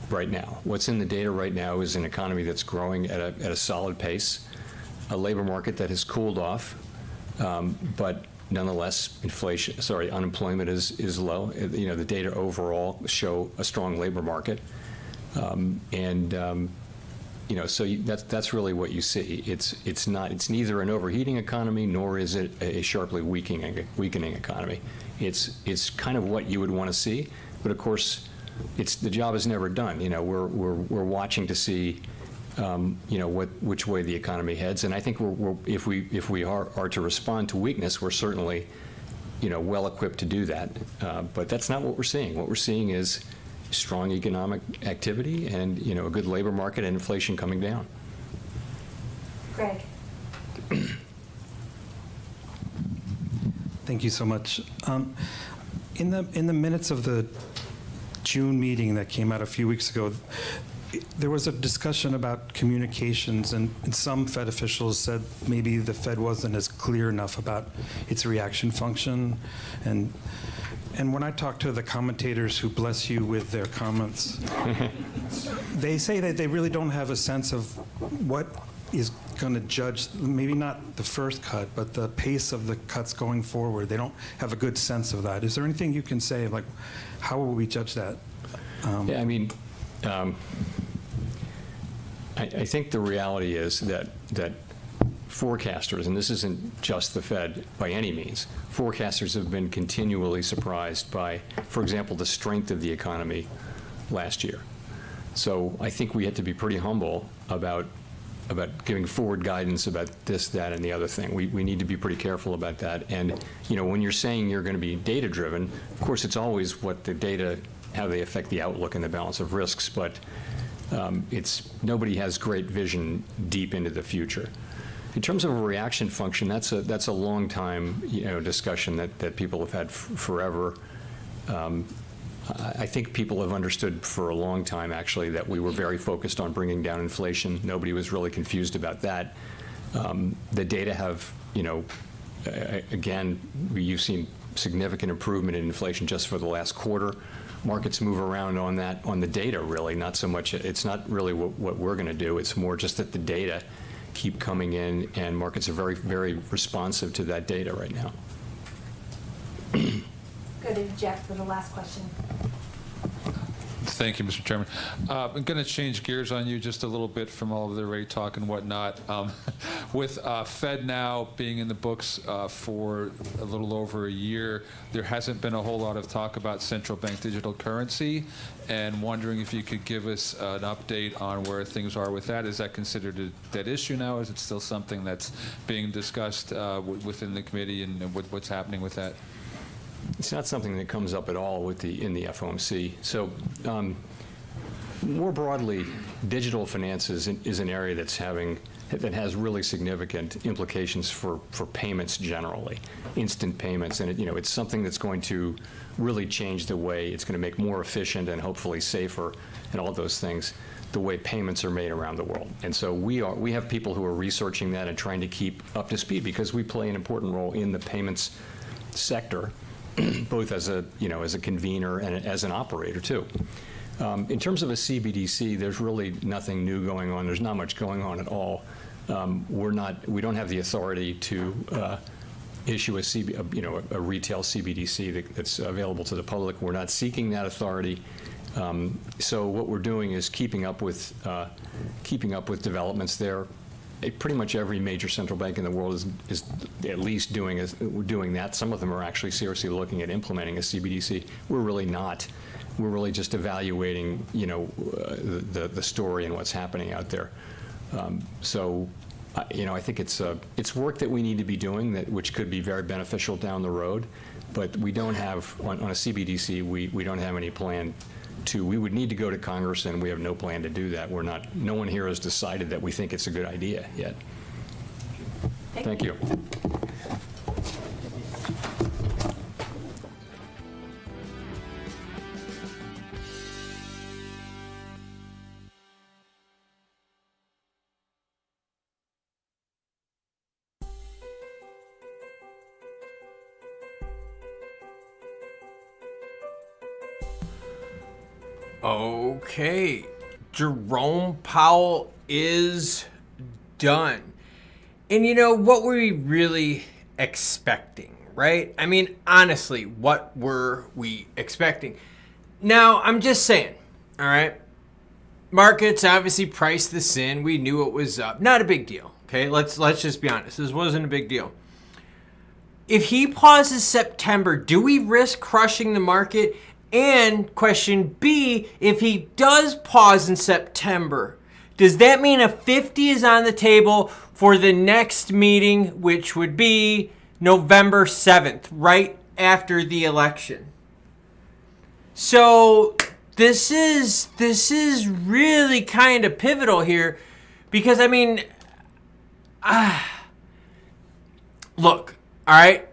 right now. What's in the data right now is an economy that's growing at a solid pace, a labor market that has cooled off, but nonetheless, unemployment is low. The data overall show a strong labor market. So that's really what you see. It's neither an overheating economy nor is it a sharply weakening economy. It's kind of what you would want to see, but of course, the job is never done. We're watching to see, which way the economy heads, and I think if we are to respond to weakness, we're certainly, well equipped to do that. But that's not what we're seeing. What we're seeing is strong economic activity and, a good labor market and inflation coming down. Greg. Thank you so much. In the minutes of the June meeting that came out a few weeks ago, there was a discussion about communications, and some Fed officials said maybe the Fed wasn't as clear enough about its reaction function. And when I talk to the commentators who bless you with their comments, they say that they really don't have a sense of what is going to judge, maybe not the first cut, but the pace of the cuts going forward. They don't have a good sense of that. Is there anything you can say, like, how will we judge that? I think the reality is that forecasters, and this isn't just the Fed by any means, forecasters have been continually surprised by, for example, the strength of the economy last year. So I think we had to be pretty humble about giving forward guidance about this, that, and the other thing. We need to be pretty careful about that. And, when you're saying you're going to be data-driven, of course, it's always what the data, how they affect the outlook and the balance of risks, but nobody has great vision deep into the future. In terms of a reaction function, that's a long time, discussion that people have had forever. I think people have understood for a long time, actually, that we were very focused on bringing down inflation. Nobody was really confused about that. The data have, again, you've seen significant improvement in inflation just for the last quarter. Markets move around on the data, really, not so much. It's not really what we're going to do. It's more just that the data keep coming in, and markets are very, very responsive to that data right now. Go to Jeff for the last question. Thank you, Mr. Chairman. I'm going to change gears on you just a little bit from all of the rate talk and whatnot. With Fed now being in the books for a little over a year, there hasn't been a whole lot of talk about central bank digital currency, and wondering if you could give us an update on where things are with that. Is that considered a dead issue now? Is it still something that's being discussed within the committee, and what's happening with that? It's not something that comes up at all in the FOMC. So more broadly, digital finance is an area that has really significant implications for payments generally, instant payments, and it's something that's going to really change the way it's going to make more efficient and hopefully safer and all those things, the way payments are made around the world. And so we have people who are researching that and trying to keep up to speed, because we play an important role in the payments sector, both as a convener and as an operator too. In terms of a CBDC, there's really nothing new going on. There's not much going on at all. We don't have the authority to issue a retail CBDC that's available to the public. We're not seeking that authority. So what we're doing is keeping up with developments there. Pretty much every major central bank in the world is at least doing that. Some of them are actually seriously looking at implementing a CBDC. We're really not. We're really just evaluating, the story and what's happening out there. I think it's work that we need to be doing, which could be very beneficial down the road. But we don't have on a CBDC. We don't have any plan. We would need to go to Congress, and we have no plan to do that. No one here has decided that we think it's a good idea yet. Thank you. Okay, Jerome Powell is done. And what were we really expecting, right? I mean, honestly, what were we expecting? Now, I'm just saying, all right? Markets obviously priced this in. We knew it was up. Not a big deal, okay? Let's just be honest. This wasn't a big deal. If he pauses September, do we risk crushing the market? And question B, if he does pause in September, does that mean a 50 is on the table for the next meeting, which would be November 7th, right after the election? So this is really kind of pivotal here, because I mean, look, all right.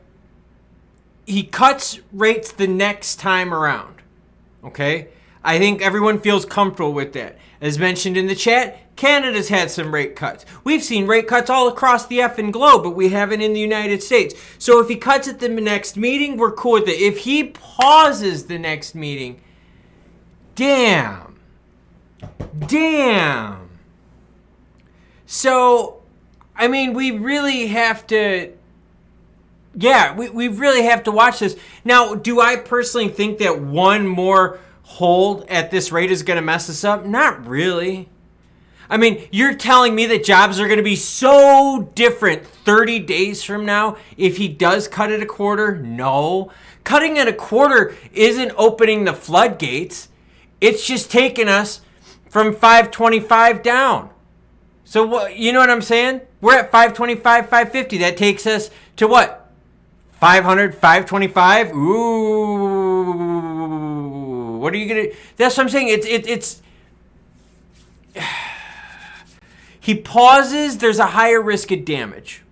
He cuts rates the next time around, okay? I think everyone feels comfortable with that. As mentioned in the chat, Canada's had some rate cuts. We've seen rate cuts all across the effing globe, but we haven't in the United States. So if he cuts at the next meeting, we're cool with it. If he pauses the next meeting, damn. So, I mean, we really have to... Yeah, we really have to watch this. Now, do I personally think that one more hold at this rate is going to mess us up? Not really. I mean, you're telling me that jobs are going to be so different 30 days from now if he does cut it a quarter? No. Cutting it a quarter isn't opening the floodgates. It's just taking us from 525 down. So what, you know what I'm saying? We're at 525, 550. That takes us to what? 500, 525? Ooh. What are you going to... That's what I'm saying. It's he pauses, there's a higher risk of damage.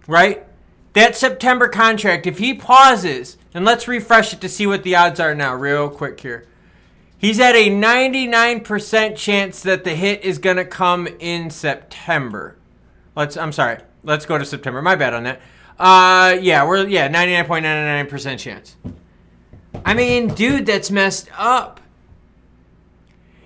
Right? That September contract, if he pauses, and let's refresh it to see what the odds are now real quick here. He's at a 99% chance that the hit is going to come in September. I'm sorry. Let's go to September. My bad on that. 99.99% chance. I mean, dude, that's messed up.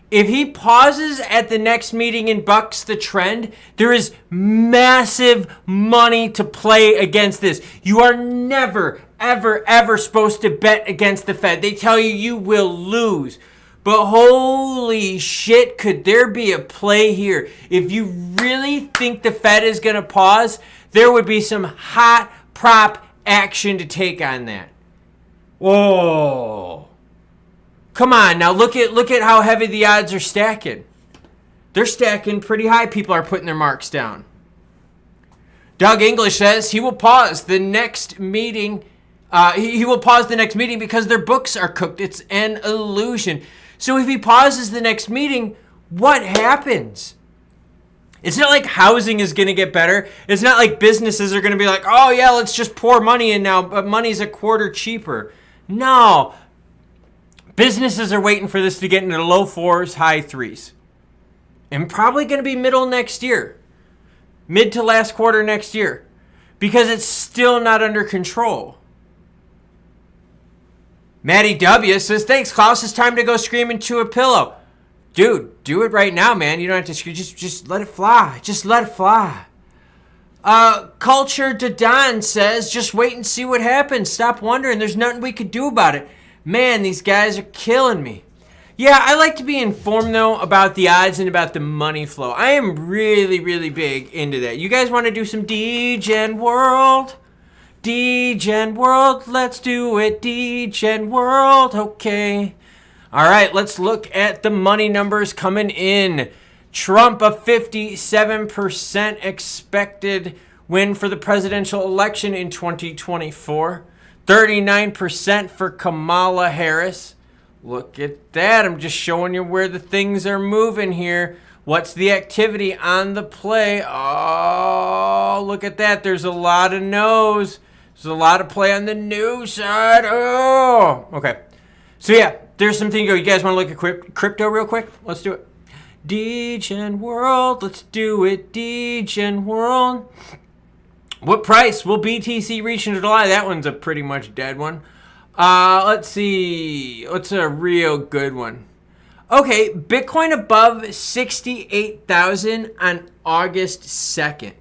If he pauses at the next meeting and bucks the trend, there is massive money to play against this. You are never, ever, ever supposed to bet against the Fed. They tell you you will lose. But holy shit, could there be a play here? If you really think the Fed is going to pause, there would be some hot prop action to take on that. Whoa. Come on, now look at how heavy the odds are stacking. They're stacking pretty high. People are putting their marks down. Doug English says he will pause the next meeting. He will pause the next meeting because their books are cooked. It's an illusion. So if he pauses the next meeting, what happens? It's not like housing is going to get better. It's not like businesses are going to be like, oh yeah, let's just pour money in now, but money's a quarter cheaper. No. Businesses are waiting for this to get into the low 4s, high 3s. And probably going to be middle next year. Mid to last quarter next year. Because it's still not under control. Maddie W says, thanks, Klaus. It's time to go scream into a pillow. Dude, do it right now, man. You don't have to scream. Just let it fly. Just let it fly. Culture to Don says, just wait and see what happens. Stop wondering. There's nothing we could do about it. Man, these guys are killing me. Yeah, I like to be informed, though, about the odds and about the money flow. I am really, really big into that. You guys want to do some DGen World? DGen World, let's do it. DGen World, okay. All right, let's look at the money numbers coming in. Trump, a 57% expected win for the presidential election in 2024. 39% for Kamala Harris. Look at that. I'm just showing you where the things are moving here. What's the activity on the play? Oh, look at that. There's a lot of no's. There's a lot of play on the no side. Oh, okay. So yeah, there's something to go. You guys want to look at crypto real quick? Let's do it. DGen World. Let's do it. DGen World. What price will BTC reach in July? That one's a pretty much dead one. Let's see. What's a real good one? Okay, Bitcoin above 68,000 on August 2nd.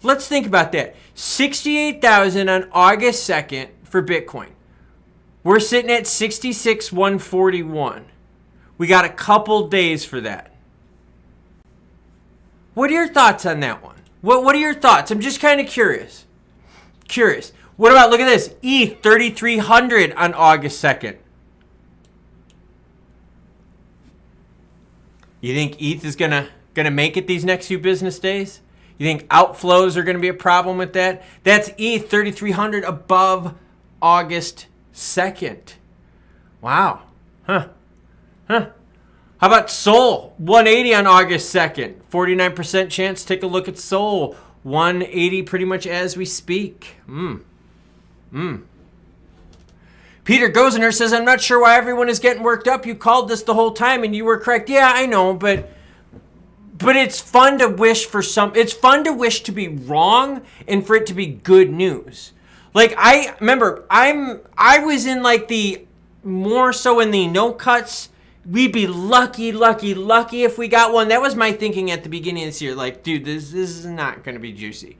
Let's think about that. 68,000 on August 2nd for Bitcoin. We're sitting at 66,141. We got a couple days for that. What are your thoughts on that one? What are your thoughts? I'm just kind of curious. What about, look at this, ETH 3,300 on August 2nd. You think ETH is gonna make it these next few business days? You think outflows are gonna be a problem with that? That's ETH 3,300 above August 2nd. Wow. Huh. How about Sol? 180 on August 2nd. 49% chance. Take a look at Sol. 180 pretty much as we speak. Peter Gozener says, I'm not sure why everyone is getting worked up. You called this the whole time and you were correct. Yeah, I know, but it's fun to wish for it's fun to wish to be wrong and for it to be good news. Like, I remember I was in like the more so in the no cuts. We'd be lucky if we got one. That was my thinking at the beginning of this year. Like, dude, this is not going to be juicy.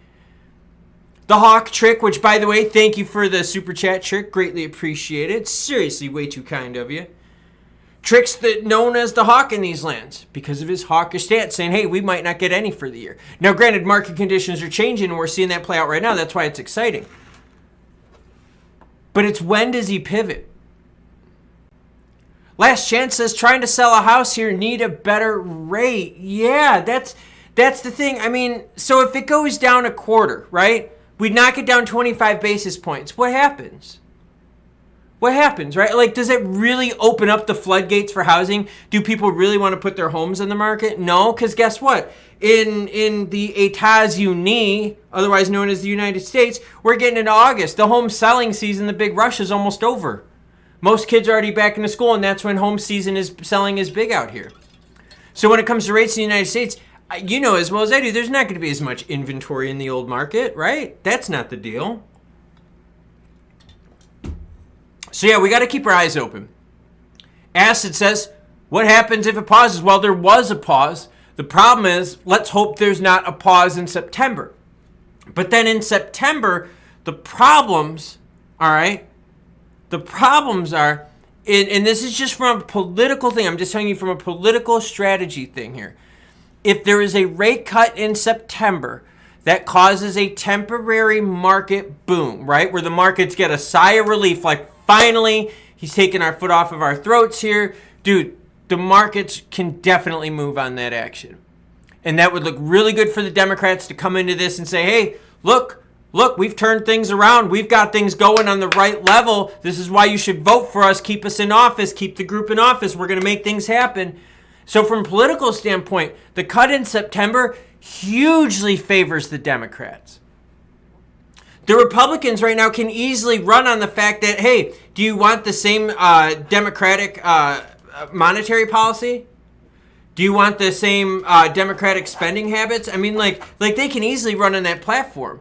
The Hawk Trick, which, by the way, thank you for the super chat, Trick. Greatly appreciated. Seriously, way too kind of you. Trick's known as the Hawk in these lands because of his hawkish stance, saying, hey, we might not get any for the year. Now, granted, market conditions are changing, and we're seeing that play out right now. That's why it's exciting. But it's when does he pivot? Last Chance says, trying to sell a house here, need a better rate. Yeah, that's the thing. I mean, so if it goes down a quarter, right? We knock it down 25 basis points. What happens? What happens, right? Like, does it really open up the floodgates for housing? Do people really want to put their homes in the market? No, because guess what? In the États-Unis, otherwise known as the United States, we're getting into August. The home selling season, the big rush, is almost over. Most kids are already back into school, and that's when home season is selling is big out here. So when it comes to rates in the United States, you know as well as I do, there's not going to be as much inventory in the old market, right? That's not the deal. So yeah, we got to keep our eyes open. Acid says, what happens if it pauses? Well, there was a pause. The problem is, let's hope there's not a pause in September. But then in September, the problems, all right, the problems are, and this is just from a political thing, I'm just telling you from a political strategy thing here. If there is a rate cut in September that causes a temporary market boom, right, where the markets get a sigh of relief, like finally he's taking our foot off of our throats here, dude, the markets can definitely move on that action. And that would look really good for the Democrats to come into this and say, hey, look, we've turned things around. We've got things going on the right level. This is why you should vote for us. Keep us in office. Keep the group in office. We're going to make things happen. So from a political standpoint, the cut in September hugely favors the Democrats. The Republicans right now can easily run on the fact that, hey, do you want the same Democratic monetary policy? Do you want the same Democratic spending habits? I mean, like they can easily run on that platform.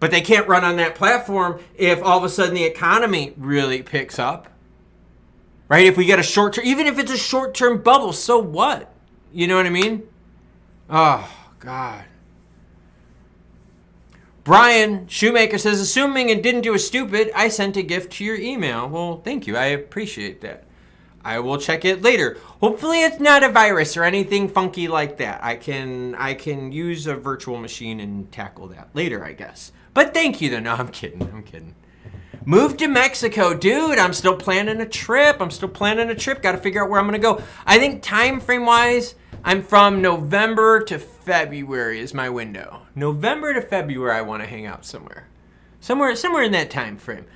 But they can't run on that platform if all of a sudden the economy really picks up. Right? If we get a short-term, even if it's a short-term bubble, so what? You know what I mean? Oh, God. Brian Shoemaker says, assuming it didn't do a stupid, I sent a gift to your email. Well, thank you. I appreciate that. I will check it later. Hopefully it's not a virus or anything funky like that. I can use a virtual machine and tackle that later, I guess. But thank you, though. No, I'm kidding. Move to Mexico. Dude, I'm still planning a trip. Got to figure out where I'm going to go. I think time frame-wise, I'm from November to February is my window. November to February, I want to hang out somewhere. Somewhere in that time frame.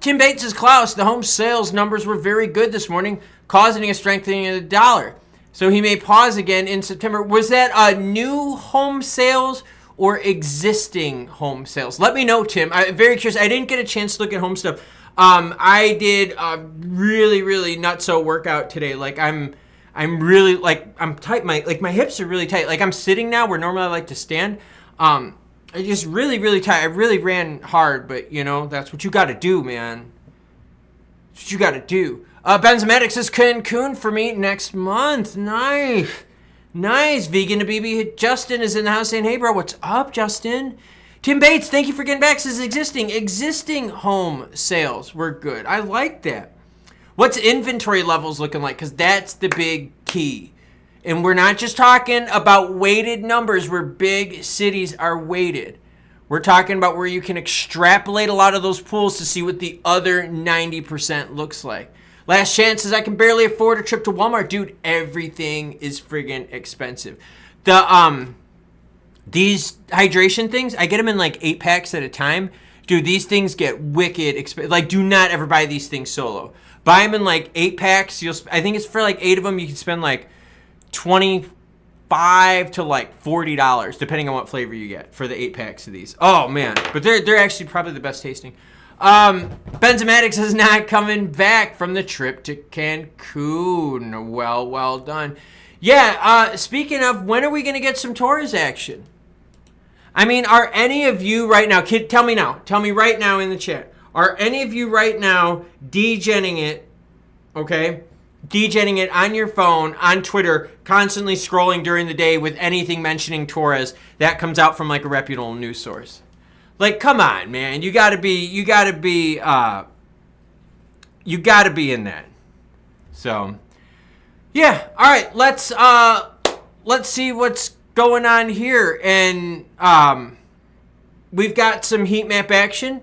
Tim Bates says, Klaus, the home sales numbers were very good this morning, causing a strengthening of the dollar. So he may pause again in September. Was that new home sales or existing home sales? Let me know, Tim. I'm very curious. I didn't get a chance to look at home stuff. I did a really, really nutso workout today. Like I'm really I'm tight. My hips are really tight. Like I'm sitting now where normally I like to stand. I just really, really tight. I really ran hard, but you know, that's what you got to do, man. That's what you got to do. Benzomatics says Cancun for me next month. Nice. Vegan to BB. Justin is in the house saying, hey, bro, what's up, Justin? Tim Bates, thank you for getting back. Says existing home sales were good. I like that. What's inventory levels looking like? Because that's the big key. And we're not just talking about weighted numbers where big cities are weighted. We're talking about where you can extrapolate a lot of those pools to see what the other 90% looks like. Last chance says, I can barely afford a trip to Walmart. Dude, everything is friggin' expensive. These hydration things, I get them in like 8 packs at a time. Dude, these things get wicked expensive. Like, do not ever buy these things solo. Buy them in like 8 packs. I think it's for like 8 of them, you can spend like $25 to like $40, depending on what flavor you get for the 8 packs of these. Oh man, but they're actually probably the best tasting. Benzomatics is not coming back from the trip to Cancun. Well done. Yeah, speaking of, when are we going to get some Taurus action? I mean, are any of you right now, kid, tell me right now in the chat, are any of you right now degenning it, okay? Degenning it on your phone, on Twitter, constantly scrolling during the day with anything mentioning Torres that comes out from like a reputable news source. Like, come on, man. You gotta be in that. So, yeah. All right. Let's see what's going on here. And we've got some heat map action.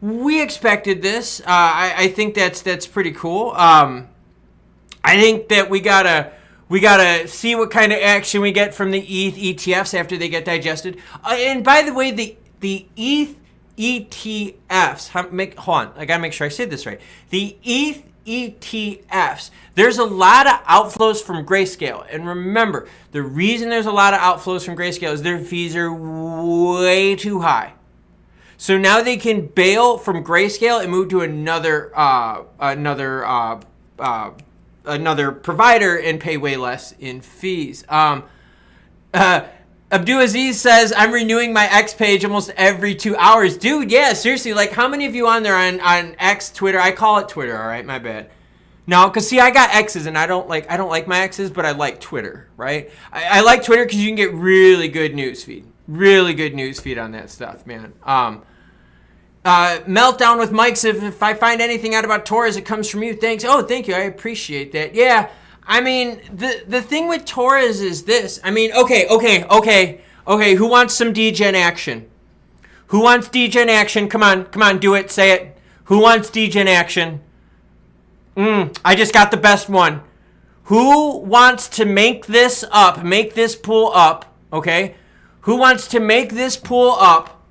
we expected this. I think that's pretty cool. I think that we gotta see what kind of action we get from the ETH ETFs after they get digested. And by the way, the ETH ETFs. Hold on, I gotta make sure I say this right. The ETH ETFs. There's a lot of outflows from Grayscale, and remember, the reason there's a lot of outflows from Grayscale is their fees are way too high. So now they can bail from Grayscale and move to another provider and pay way less in fees. Abdulaziz says, I'm renewing my X page almost every 2 hours. Dude, yeah, seriously, like how many of you on there on X, Twitter? I call it Twitter, all right, my bad. No, because see, I got X's and I don't like my X's, but I like Twitter, right? I like Twitter because you can get really good news feed. Really good news feed on that stuff, man. Meltdown with Mike says, if I find anything out about Torres, it comes from you. Thanks. Oh, thank you. I appreciate that. Yeah. I mean, the thing with Torres is this. I mean, okay. Who wants some degen action? Who wants degen action? Come on, do it. Say it. Who wants degen action? I just got the best one. Who wants to make this up? Make this pool up, okay? Who wants to make this pool up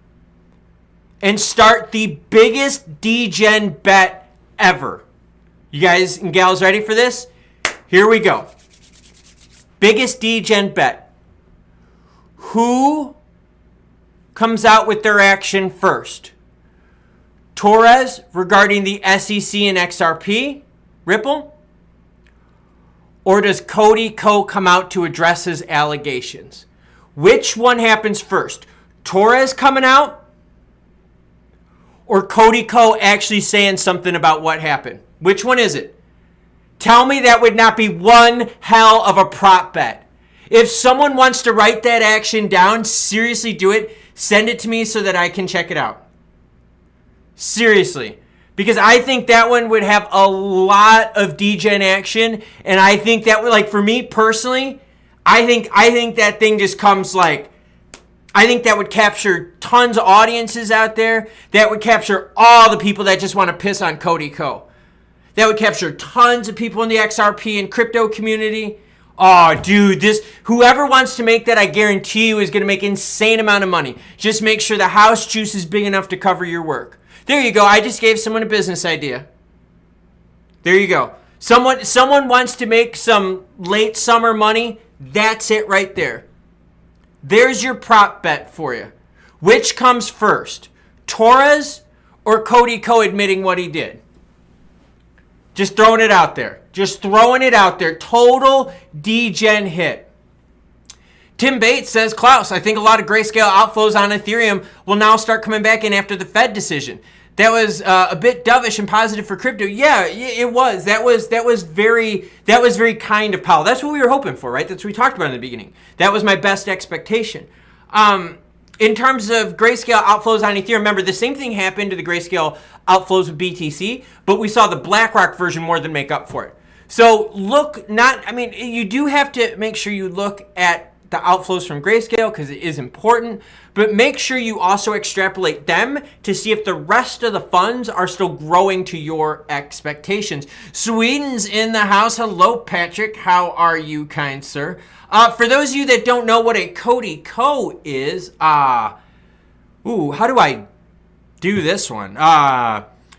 and start the biggest degen bet ever? You guys and gals ready for this? Here we go. Biggest degen bet. Who comes out with their action first? Torres regarding the SEC and XRP, Ripple? Or does Cody Ko come out to address his allegations? Which one happens first? Torres coming out? Or Cody Ko actually saying something about what happened? Which one is it? Tell me that would not be one hell of a prop bet. If someone wants to write that action down, seriously do it. Send it to me so that I can check it out. Seriously. Because I think that one would have a lot of degen action. And I think that would, like, for me personally, I think that thing just comes like, I think that would capture tons of audiences out there. That would capture all the people that just want to piss on Cody Ko. That would capture tons of people in the XRP and crypto community. Oh, dude, whoever wants to make that, I guarantee you is going to make insane amount of money. Just make sure the house juice is big enough to cover your work. There you go. I just gave someone a business idea. There you go. Someone wants to make some late summer money. That's it right there. There's your prop bet for you. Which comes first? Torres or Cody Ko admitting what he did? Just throwing it out there. Just throwing it out there. Total degen hit. Tim Bates says, Klaus, I think a lot of grayscale outflows on Ethereum will now start coming back in after the Fed decision. That was a bit dovish and positive for crypto. Yeah, it was. That was very kind of Powell. That's what we were hoping for, right? That's what we talked about in the beginning. That was my best expectation. In terms of grayscale outflows on Ethereum, remember the same thing happened to the grayscale outflows with BTC, but we saw the BlackRock version more than make up for it. So you do have to make sure you look at the outflows from grayscale because it is important, but make sure you also extrapolate them to see if the rest of the funds are still growing to your expectations. Sweden's in the house. Hello, Patrick. How are you, kind sir? For those of you that don't know what a Cody Ko is, how do I do this one?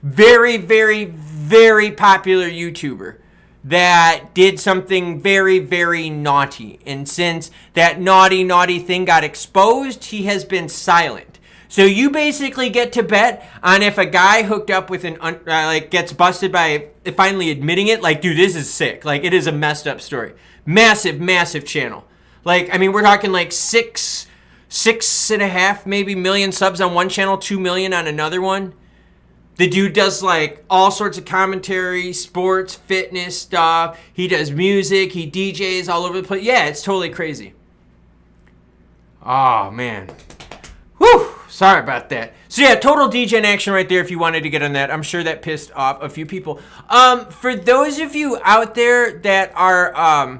Very, very, very popular YouTuber that did something very, very naughty. And since that naughty thing got exposed, he has been silent. So you basically get to bet on if a guy hooked up with gets busted by finally admitting it. Like, dude, this is sick. Like, it is a messed up story. Massive channel. Like, I mean, we're talking like 6.5 maybe million subs on one channel, 2 million on another one. The dude does like all sorts of commentary, sports, fitness stuff. He does music, he DJs all over the place. Yeah, it's totally crazy. Oh, man. Whew, sorry about that. So yeah, total degen action right there if you wanted to get on that. I'm sure that pissed off a few people. For those of you out there that are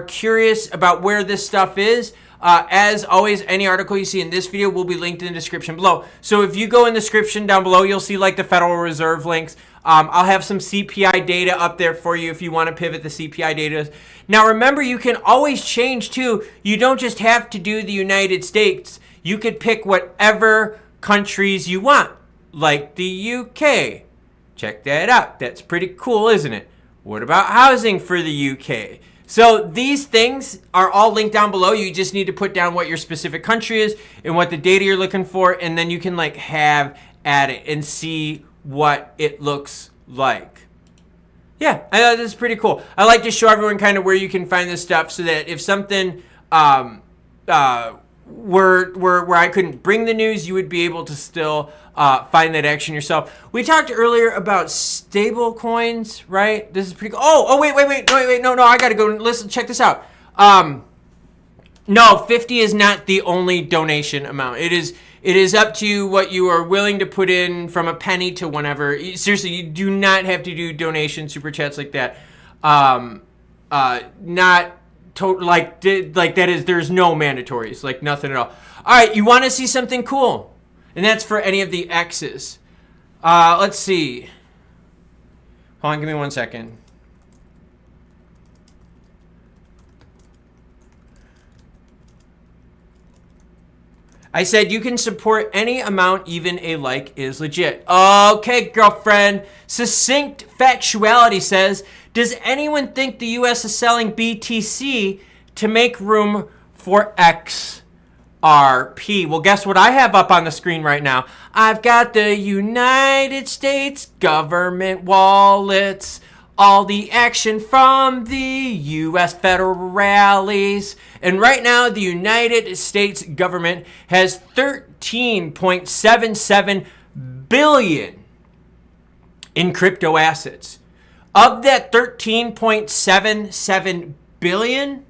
curious about where this stuff is, As always, any article you see in this video will be linked in the description below. So if you go in the description down below, you'll see like the Federal Reserve links. I'll have some CPI data up there for you if you want to pivot the CPI data. Now remember, you can always change too. You don't just have to do the United States. You could pick whatever countries you want, like the UK. Check that out. That's pretty cool, isn't it? What about housing for the UK? So these things are all linked down below. You just need to put down what your specific country is and what the data you're looking for, and then you can like have at it and see what it looks like. Yeah, I thought this is pretty cool. I like to show everyone kind of where you can find this stuff so that if something where I couldn't bring the news, you would be able to still find that action yourself. We talked earlier about stable coins, right? This is pretty cool. Oh, wait, no, I gotta go. Listen, check this out. No, 50 is not the only donation amount. It is up to you what you are willing to put in, from a penny to whatever. Seriously, you do not have to do donation super chats like that. Not like that is, there's no mandatories, like nothing at all. All right, you want to see something cool, and that's for any of the X's. Let's see. Hold on, give me 1 second. I said you can support any amount, even a like is legit. Okay, girlfriend. Succinct Factuality says, does anyone think the U.S. is selling BTC to make room for XRP? Well, guess what I have up on the screen right now? I've got the United States government wallets, all the action from the U.S. federal rallies. And right now, the United States government has $13.77 billion in crypto assets. Of that 13.77 billion,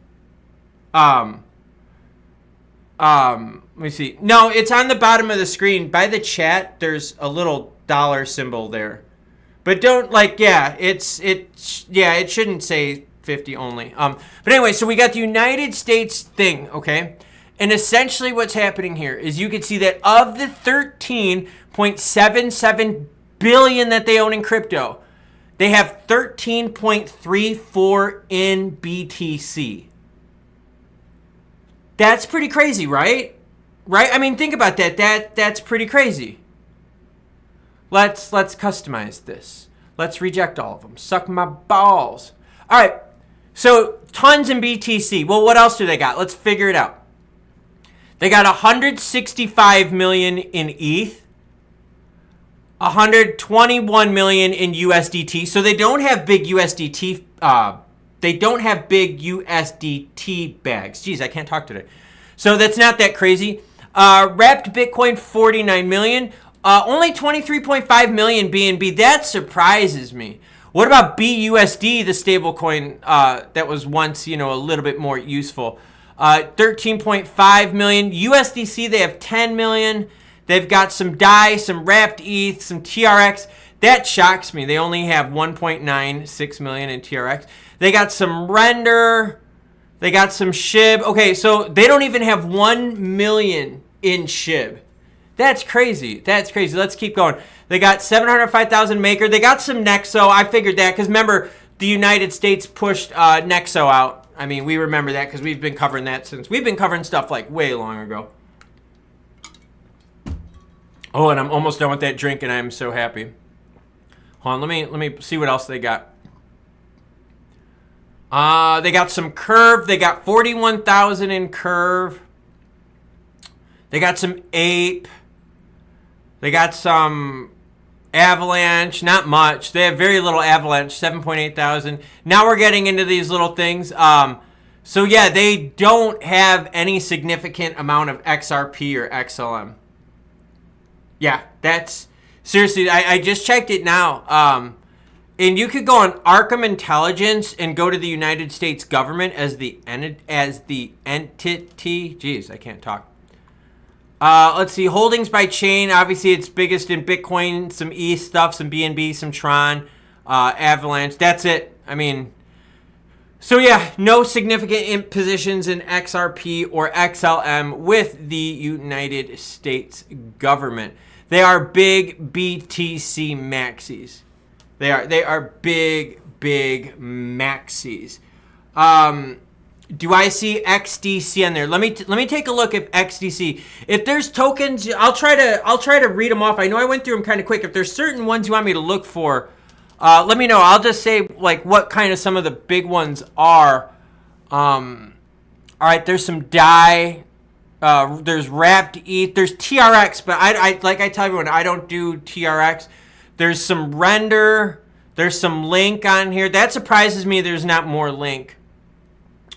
let me see. No, it's on the bottom of the screen. By the chat, there's a little dollar symbol there. But don't, like, yeah, it shouldn't say 50 only. But anyway, so we got the United States thing, okay? And essentially what's happening here is you can see that of the 13.77 billion that they own in crypto, they have 13.34 in BTC. That's pretty crazy, right? Right? I mean, think about that. That's pretty crazy. Let's customize this. Let's reject all of them. Suck my balls. All right. So tons in BTC. Well, what else do they got? Let's figure it out. They got 165 million in ETH, 121 million in USDT. So they don't have big USDT. They don't have big USDT bags. Jeez, I can't talk today. So that's not that crazy. Wrapped Bitcoin, 49 million. Only 23.5 million BNB. That surprises me. What about BUSD, the stablecoin that was once, a little bit more useful? 13.5 million. USDC, they have 10 million. They've got some DAI, some wrapped ETH, some TRX. That shocks me. They only have 1.96 million in TRX. They got some Render. They got some SHIB. Okay, so they don't even have 1 million in SHIB. That's crazy. That's crazy. Let's keep going. They got 705,000 Maker. They got some Nexo. I figured that because remember, the United States pushed Nexo out. I mean, we remember that because we've been covering that since. We've been covering stuff like way long ago. Oh, and I'm almost done with that drink, and I'm so happy. Hold on, let me see what else they got. They got some Curve. They got 41,000 in Curve. They got some Ape. They got some Avalanche. Not much. They have very little Avalanche. 7.8 thousand. Now we're getting into these little things. So yeah, they don't have any significant amount of XRP or XLM. Yeah, that's seriously. I just checked it now. And you could go on Arkham Intelligence and go to the United States government as the entity. Jeez, I can't talk. Let's see, holdings by chain. Obviously, it's biggest in Bitcoin, some ETH stuff, some BNB, some Tron, Avalanche. That's it. I mean, So yeah, no significant positions in XRP or XLM with the United States government. They are big BTC maxis. They are big maxis. Do I see XDC on there? Let me take a look at XDC. If there's tokens, I'll try to read them off. I know I went through them kind of quick. If there's certain ones you want me to look for, let me know. I'll just say like what kind of some of the big ones are. All right, there's some DAI. There's wrapped ETH. There's TRX, but I like I tell everyone, I don't do TRX. There's some render. There's some link on here. That surprises me. There's not more link.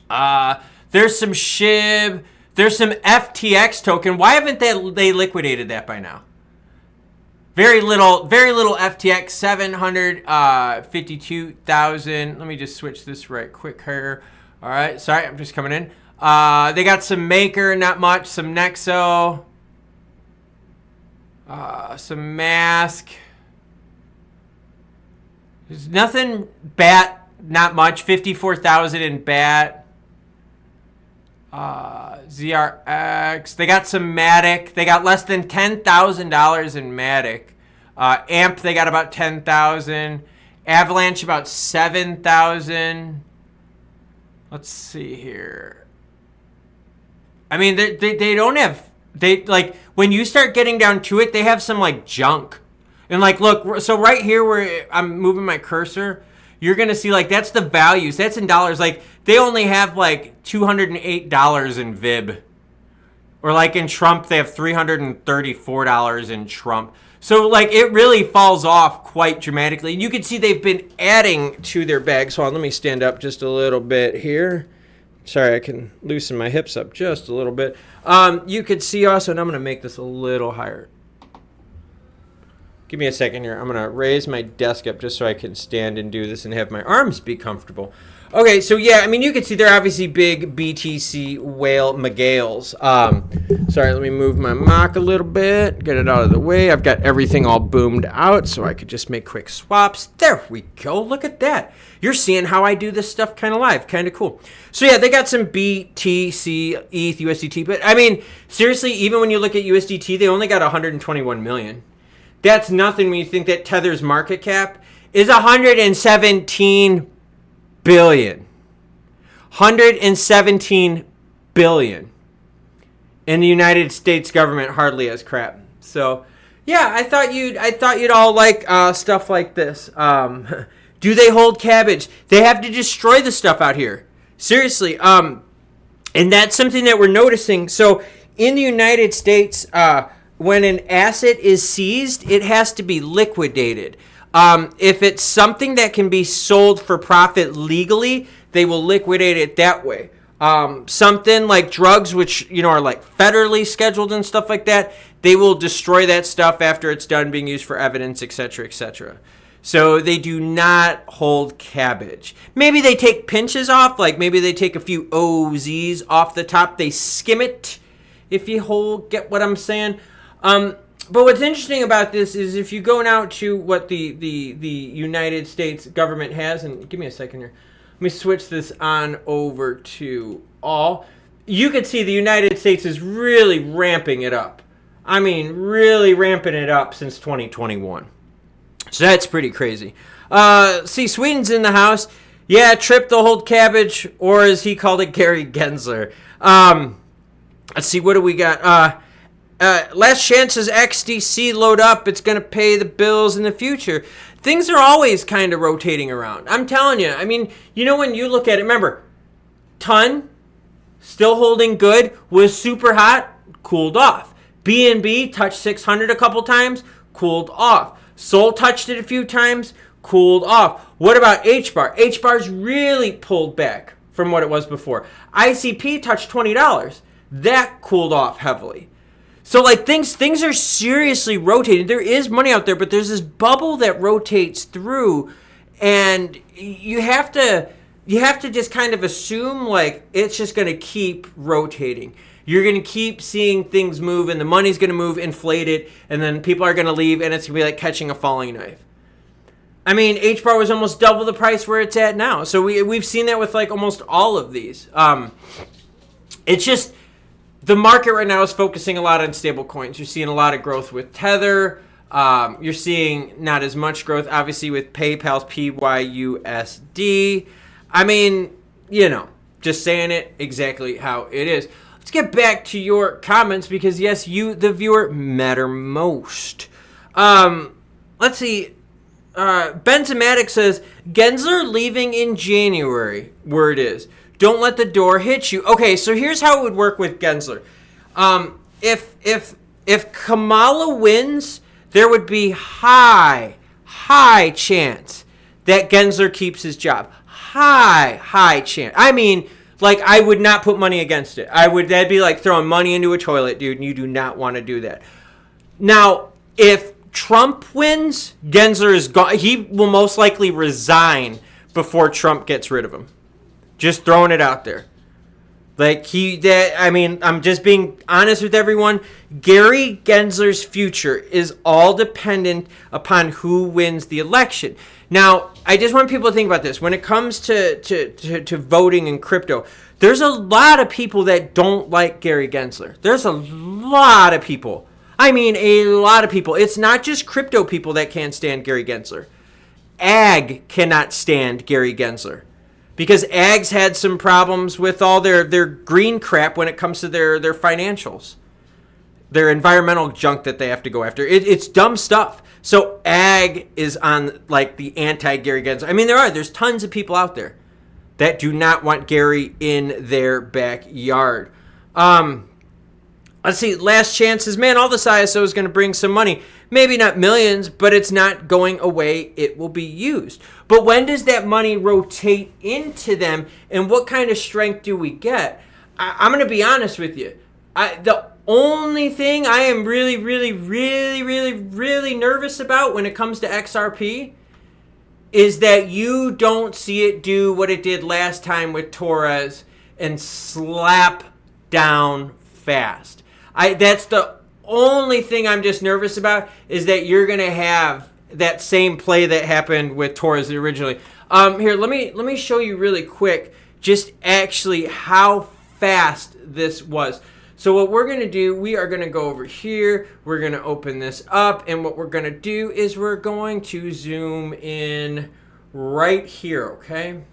There's some SHIB. There's some FTX token. Why haven't they liquidated that by now? Very little FTX, 752,000. Let me just switch this right quick here. All right, sorry, I'm just coming in. They got some Maker, not much. Some Nexo. Some Mask. There's nothing. BAT, not much. 54,000 in BAT. ZRX. They got some Matic. They got less than $10,000 in Matic. AMP, they got about 10,000. Avalanche, about 7,000. Let's see here. I mean, they don't have, like, when you start getting down to it, they have some, like, junk. And, like, look, so right here where I'm moving my cursor, you're going to see, like, that's the values. That's in dollars. Like, they only have, like, $208 in VIB. Or, like, in Trump, they have $334 in Trump. So, like, it really falls off quite dramatically. And you can see they've been adding to their bag. So, let me stand up just a little bit here. Sorry, I can loosen my hips up just a little bit. You could see also, and I'm going to make this a little higher. Give me a second here. I'm going to raise my desk up just so I can stand and do this and have my arms be comfortable. Okay, so yeah, I mean, you can see they're obviously big BTC whale McGales. Sorry, let me move my mock a little bit, get it out of the way. I've got everything all boomed out so I could just make quick swaps. There we go. Look at that. You're seeing how I do this stuff kind of live. Kind of cool. So yeah, they got some BTC, ETH, USDT. But I mean, seriously, even when you look at USDT, they only got 121 million. That's nothing when you think that Tether's market cap is 117 billion. 117 billion. And the United States government hardly has crap. So, yeah, I thought you'd all like stuff like this. Do they hold cabbage? They have to destroy the stuff out here. Seriously. And that's something that we're noticing. So, in the United States, when an asset is seized, it has to be liquidated. If it's something that can be sold for profit legally, they will liquidate it that way. Something like drugs, which are like federally scheduled and stuff like that, they will destroy that stuff after it's done being used for evidence, etc., etc. So they do not hold cabbage. Maybe they take pinches off, like maybe they take a few OZs off the top. They skim it, if you get what I'm saying. But what's interesting about this is if you go now to what the United States government has, and give me a second here. Let me switch this on over to all. You can see the United States is really ramping it up. I mean, really ramping it up since 2021. So that's pretty crazy. See, Sweden's in the house. Yeah, Trip the hold cabbage, or as he called it, Gary Gensler. Let's see, what do we got? Last chance is XDC load up. It's going to pay the bills in the future. Things are always kind of rotating around. I'm telling you. I mean, when you look at it, remember, Ton, still holding good, was super hot, cooled off. BNB touched 600 a couple times, cooled off. Sol touched it a few times, cooled off. What about HBAR? HBAR's really pulled back from what it was before. ICP touched $20. That cooled off heavily. So like things are seriously rotating. There is money out there, but there's this bubble that rotates through, and you have to just kind of assume like it's just going to keep rotating. You're going to keep seeing things move, and the money's going to move, inflate it, and then people are going to leave, and it's going to be like catching a falling knife. I mean, H-bar was almost double the price where it's at now. So we've seen that with like almost all of these. It's just the market right now is focusing a lot on stable coins. You're seeing a lot of growth with Tether. You're seeing not as much growth, obviously, with PayPal's PYUSD. I mean, you know, just saying it exactly how it is. Let's get back to your comments because, yes, you, the viewer, matter most. Let's see. Benzomatic says, Gensler leaving in January. Word is, don't let the door hit you. Okay, so here's how it would work with Gensler. If Kamala wins, there would be high chance that Gensler keeps his job. High chance. I mean, like, I would not put money against it. That'd be like throwing money into a toilet, dude, and you do not want to do that. Now, if Trump wins, Gensler is gone. He will most likely resign before Trump gets rid of him. Just throwing it out there. Like, I'm just being honest with everyone. Gary Gensler's future is all dependent upon who wins the election. Now, I just want people to think about this. When it comes to voting in crypto, there's a lot of people that don't like Gary Gensler. There's a lot of people. I mean, a lot of people. It's not just crypto people that can't stand Gary Gensler. Ag cannot stand Gary Gensler. Because Ag's had some problems with all their green crap when it comes to their financials. Their environmental junk that they have to go after. It's dumb stuff. So Ag is on like the anti-Gary Gensler. I mean, there's tons of people out there that do not want Gary in their backyard. Let's see, last chances. Man, all this ISO is going to bring some money. Maybe not millions, but it's not going away. It will be used. But when does that money rotate into them, and what kind of strength do we get? I'm going to be honest with you. The only thing I am really nervous about when it comes to XRP is that you don't see it do what it did last time with Torres and slap down fast. That's the only thing I'm just nervous about, is that you're going to have that same play that happened with Torres originally. Here, let me show you really quick just actually how fast this was. So what we're going to do, we are going to go over here. We're going to open this up. And what we're going to do is we're going to zoom in right here, okay?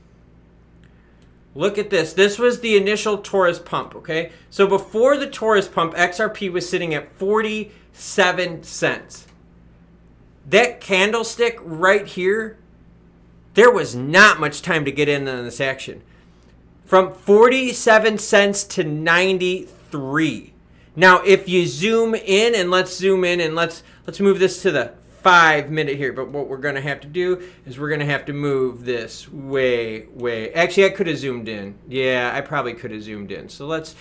Look at this. This was the initial Torres pump, okay? So before the Torres pump, XRP was sitting at 47 cents. That candlestick right here, there was not much time to get in on this action. From 47 cents to 93. Now, if you zoom in, and let's zoom in, and let's move this to the 5-minute here. But what we're going to have to do is we're going to have to move this way. Actually, I could have zoomed in. Yeah, I probably could have zoomed in. So let's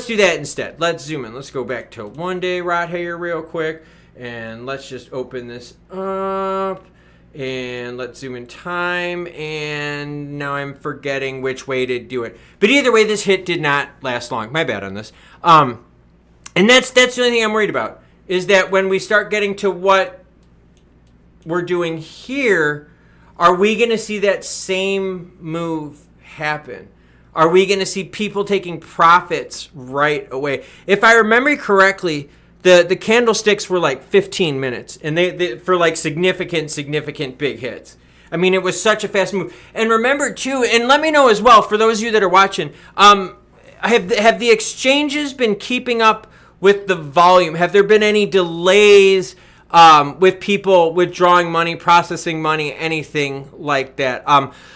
do that instead. Let's zoom in. Let's go back to 1 day right here real quick. And let's just open this up. And let's zoom in time. And now I'm forgetting which way to do it. But either way, this hit did not last long. My bad on this. And that's the only thing I'm worried about, is that when we start getting to what we're doing here, are we going to see that same move happen? Are we going to see people taking profits right away? If I remember correctly, the candlesticks were like 15 minutes, and they for like significant big hits. I mean, it was such a fast move. And remember too, and let me know as well, for those of you that are watching, have the exchanges been keeping up with the volume? Have there been any delays with people withdrawing money, processing money, anything like that?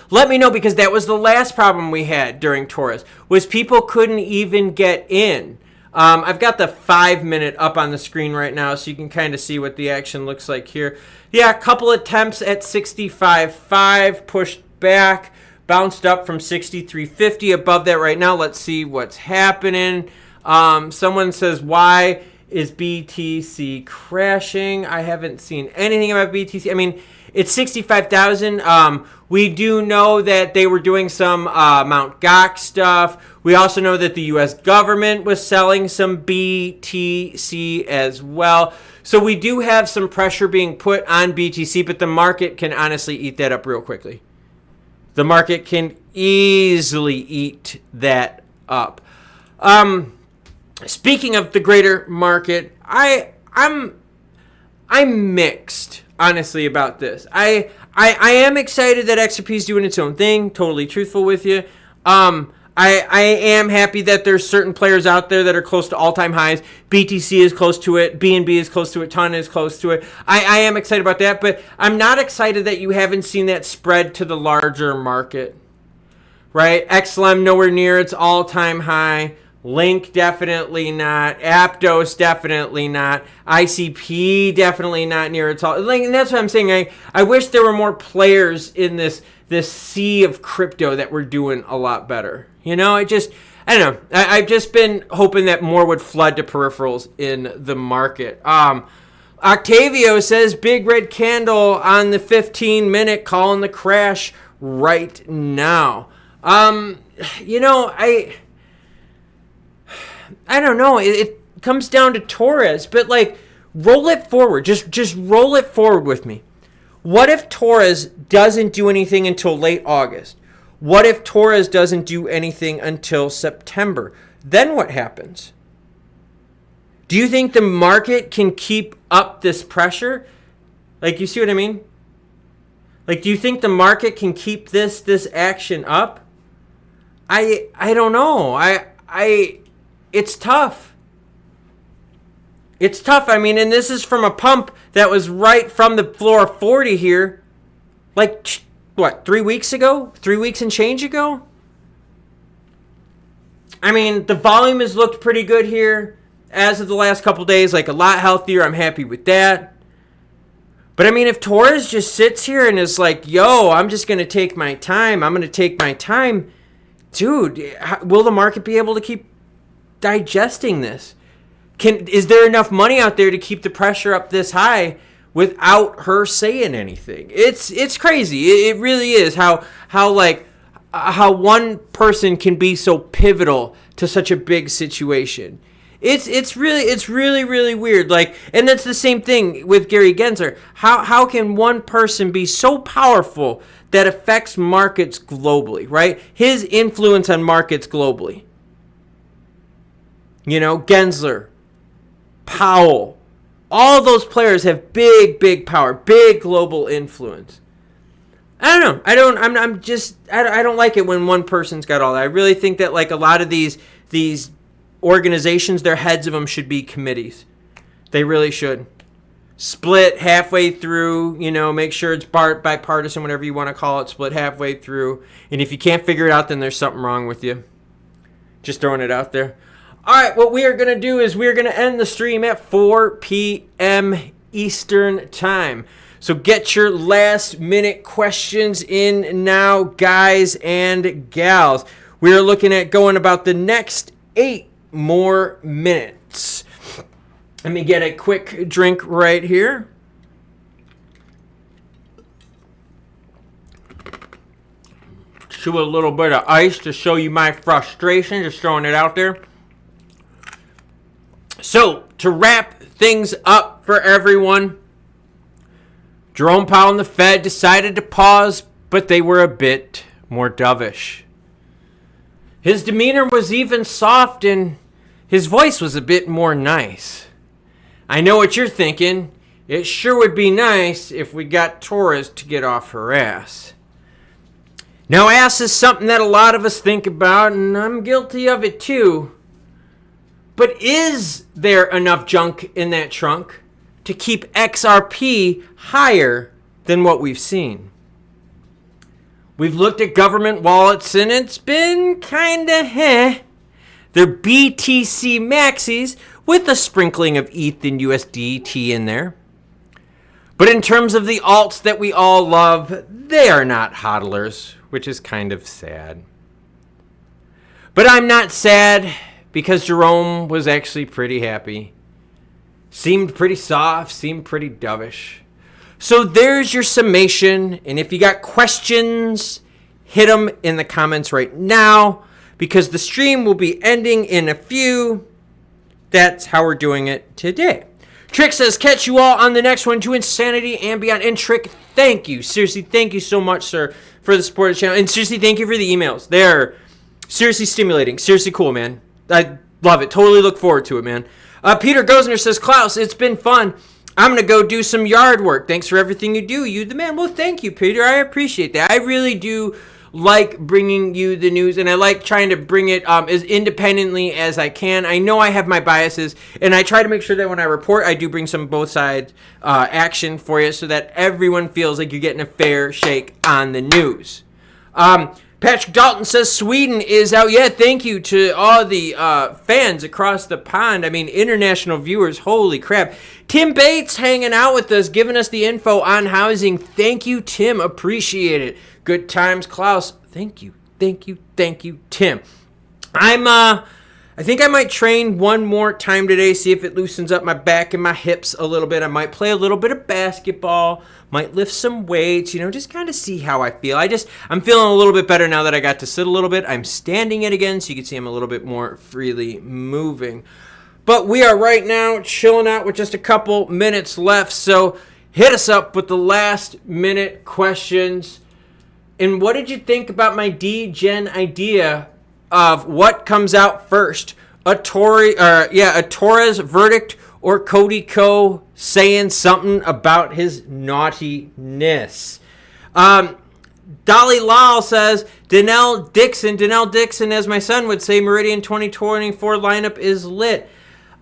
Let me know, because that was the last problem we had during Torres, was people couldn't even get in. I've got the 5-minute up on the screen right now, so you can kind of see what the action looks like here. Yeah, a couple attempts at 65.5, pushed back, bounced up from 63.50 above that right now. Let's see what's happening. Someone says, why is BTC crashing? I haven't seen anything about BTC. I mean, it's 65,000. We do know that they were doing some Mt. Gox stuff. We also know that the U.S. government was selling some BTC as well. So we do have some pressure being put on BTC, but the market can honestly eat that up real quickly. The market can easily eat that up. Speaking of the greater market, I'm mixed, honestly, about this. I am excited that XRP is doing its own thing. Totally truthful with you. I am happy that there's certain players out there that are close to all-time highs. BTC is close to it. BNB is close to it. TON is close to it. I am excited about that, but I'm not excited that you haven't seen that spread to the larger market, right? XLM nowhere near its all-time high. Link definitely not. Aptos definitely not. ICP definitely not near its all. Like, and that's what I'm saying. I wish there were more players in this sea of crypto that were doing a lot better. You know, I don't know. I've just been hoping that more would flood to peripherals in the market. Octavio says big red candle on the 15-minute calling the crash right now. You know, I don't know. It comes down to Torres, but like, roll it forward. Just roll it forward with me. What if Torres doesn't do anything until late August? What if Torres doesn't do anything until September? Then what happens? Do you think the market can keep up this pressure? Like, you see what I mean? Like, do you think the market can keep this action up? I don't know. It's tough. It's tough. I mean, and this is from a pump that was right from the floor of 40 here. Like, what, 3 weeks ago? 3 weeks and change ago? I mean, the volume has looked pretty good here as of the last couple days. Like, a lot healthier. I'm happy with that. But, I mean, if Torres just sits here and is like, yo, I'm just going to take my time. I'm going to take my time. Dude, will the market be able to keep digesting this? Is there enough money out there to keep the pressure up this high without her saying anything? It's crazy. It really is how one person can be so pivotal to such a big situation. It's really weird. Like, and that's the same thing with Gary Gensler. How can one person be so powerful that affects markets globally, right? His influence on markets globally. You know, Gensler, Powell, all those players have big power, big global influence. I don't know. I don't like it when one person's got all that. I really think that, like, a lot of these organizations, their heads of them should be committees. They really should. Split halfway through, you know, make sure it's bipartisan, whatever you want to call it, split halfway through. And if you can't figure it out, then there's something wrong with you. Just throwing it out there. All right, what we are going to do is we're going to end the stream at 4 p.m. Eastern Time. So get your last minute questions in now, guys and gals. We are looking at going about the next 8 more minutes. Let me get a quick drink right here. Chew a little bit of ice to show you my frustration, just throwing it out there. So, to wrap things up for everyone, Jerome Powell and the Fed decided to pause, but they were a bit more dovish. His demeanor was even soft and his voice was a bit more nice. I know what you're thinking. It sure would be nice if we got Torres to get off her ass. Now, ass is something that a lot of us think about, and I'm guilty of it too. But is there enough junk in that trunk to keep XRP higher than what we've seen? We've looked at government wallets and it's been kinda They're BTC maxis with a sprinkling of ETH and USDT in there. But in terms of the alts that we all love, they are not hodlers, which is kind of sad. But I'm not sad, because Jerome was actually pretty happy. Seemed pretty soft, seemed pretty dovish. So there's your summation, and if you got questions, hit them in the comments right now, because the stream will be ending in a few. That's how we're doing it today. Trick says, catch you all on the next one to insanity and beyond. And Trick, thank you. Seriously, thank you so much, sir, for the support of the channel. And seriously, thank you for the emails. They're seriously stimulating. Seriously cool, man. I love it. Totally look forward to it, man. Peter Gosner says, Klaus, it's been fun. I'm going to go do some yard work. Thanks for everything you do. You the man. Well, thank you, Peter. I appreciate that. I really do like bringing you the news, and I like trying to bring it as independently as I can. I know I have my biases, and I try to make sure that when I report, I do bring some both sides action for you so that everyone feels like you're getting a fair shake on the news. Patrick Dalton says Sweden is out. Yeah, thank you to all the fans across the pond. I mean, international viewers, holy crap. Tim Bates hanging out with us, giving us the info on housing. Thank you, Tim. Appreciate it. Good times, Klaus. Thank you, Tim. I think I might train one more time today, see if it loosens up my back and my hips a little bit. I might play a little bit of basketball, might lift some weights, just kind of see how I feel. I'm feeling a little bit better now that I got to sit a little bit. I'm standing it again, so you can see I'm a little bit more freely moving. But we are right now chilling out with just a couple minutes left, so hit us up with the last minute questions. And what did you think about my D-Gen idea of what comes out first? A Torres verdict or Cody Ko saying something about his naughtiness? Dolly Lal says, Danelle Dixon, as my son would say, Meridian 2024 lineup is lit.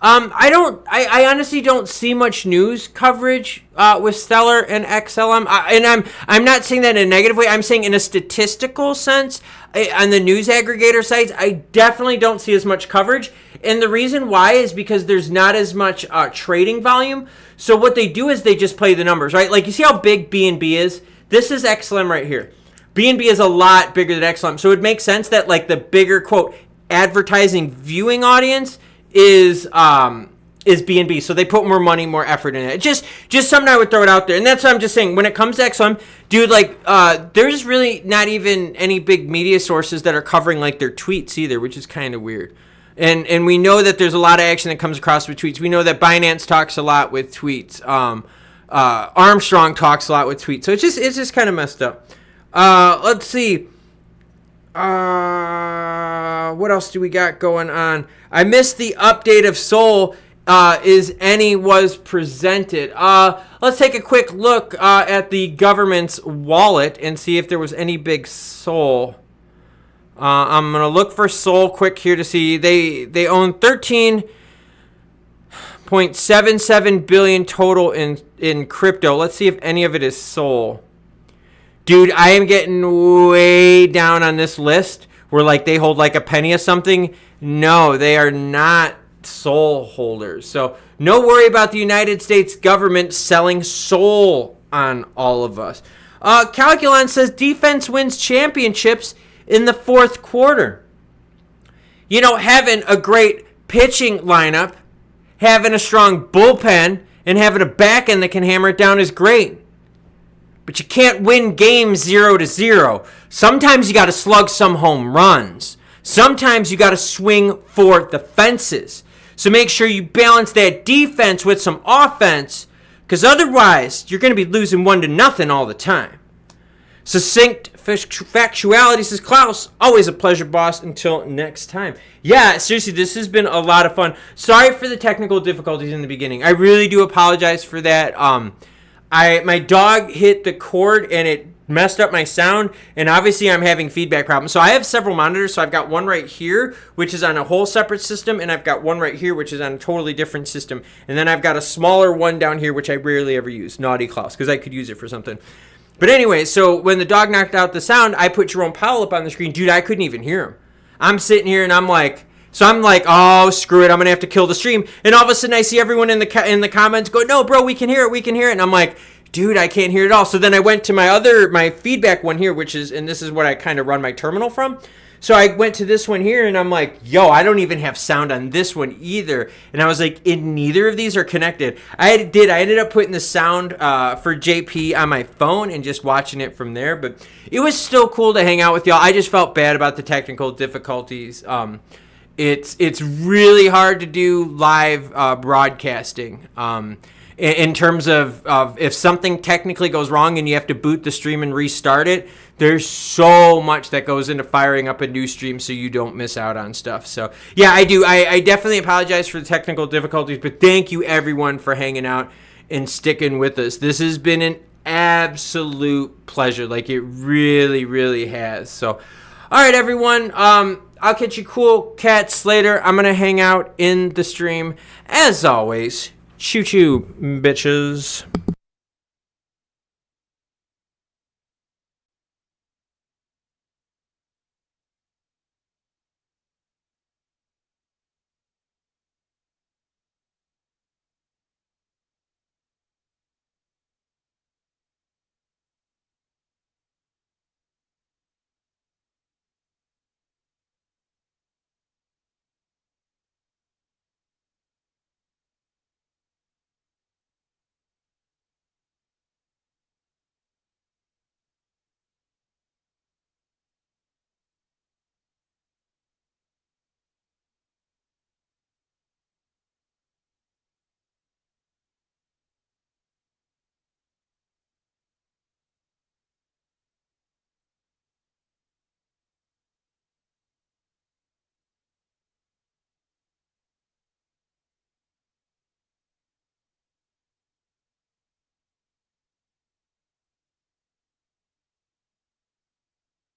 I honestly don't see much news coverage with Stellar and XLM, and I'm not saying that in a negative way. I'm saying in a statistical sense, on the news aggregator sites, I definitely don't see as much coverage, and the reason why is because there's not as much trading volume. So what they do is they just play the numbers, right? Like you see how big BNB is. This is XLM right here. BNB is a lot bigger than XLM, so it makes sense that like the bigger quote advertising viewing audience is BNB, so they put more money, more effort in it. Just something I would throw it out there, and that's what I'm just saying. When it comes to XLM, dude, like there's really not even any big media sources that are covering like their tweets either, which is kind of weird. And we know that there's a lot of action that comes across with tweets. We know that Binance talks a lot with tweets. Armstrong talks a lot with tweets. So it's just kind of messed up. Let's see. What else do we got going on? I missed the update of Sol. Was presented. Let's take a quick look at the government's wallet and see if there was any big Sol. I'm gonna look for Sol quick here to see they own 13.77 billion total in crypto. Let's see if any of it is Sol. Dude, I am getting way down on this list where like they hold like a penny of something. No, they are not Sol holders. So no worry about the United States government selling Sol on all of us. Calculon says defense wins championships in the fourth quarter. Having a great pitching lineup, having a strong bullpen, and having a back end that can hammer it down is great. But you can't win games 0-0. Sometimes you got to slug some home runs. Sometimes you got to swing for the fences. So make sure you balance that defense with some offense, because otherwise you're going to be losing 1-0 all the time. Succinct factuality, says Klaus. Always a pleasure, boss. Until next time. Yeah, seriously, this has been a lot of fun. Sorry for the technical difficulties in the beginning. I really do apologize for that. My dog hit the cord and it messed up my sound, and obviously I'm having feedback problems. So I have several monitors. So I've got one right here, which is on a whole separate system, and I've got one right here, which is on a totally different system. And then I've got a smaller one down here, which I rarely ever use. Naughty Klaus, because I could use it for something. But anyway, so when the dog knocked out the sound, I put Jerome Powell up on the screen. Dude, I couldn't even hear him. I'm sitting here and I'm like, oh, screw it, I'm gonna have to kill the stream. And all of a sudden I see everyone in the comments go, no, bro, we can hear it. And I'm like, dude, I can't hear it at all. So then I went to my feedback one here, and this is what I kind of run my terminal from. So I went to this one here and I'm like, yo, I don't even have sound on this one either. And I was like, neither of these are connected. I ended up putting the sound for JP on my phone and just watching it from there. But it was still cool to hang out with y'all. I just felt bad about the technical difficulties. It's really hard to do live broadcasting. In terms of if something technically goes wrong and you have to boot the stream and restart it, there's so much that goes into firing up a new stream so you don't miss out on stuff. So yeah, I do. I definitely apologize for the technical difficulties, but thank you everyone for hanging out and sticking with us. This has been an absolute pleasure. Like, it really, really has. So, all right, everyone. I'll catch you cool cats later. I'm going to hang out in the stream. As always, choo-choo, bitches.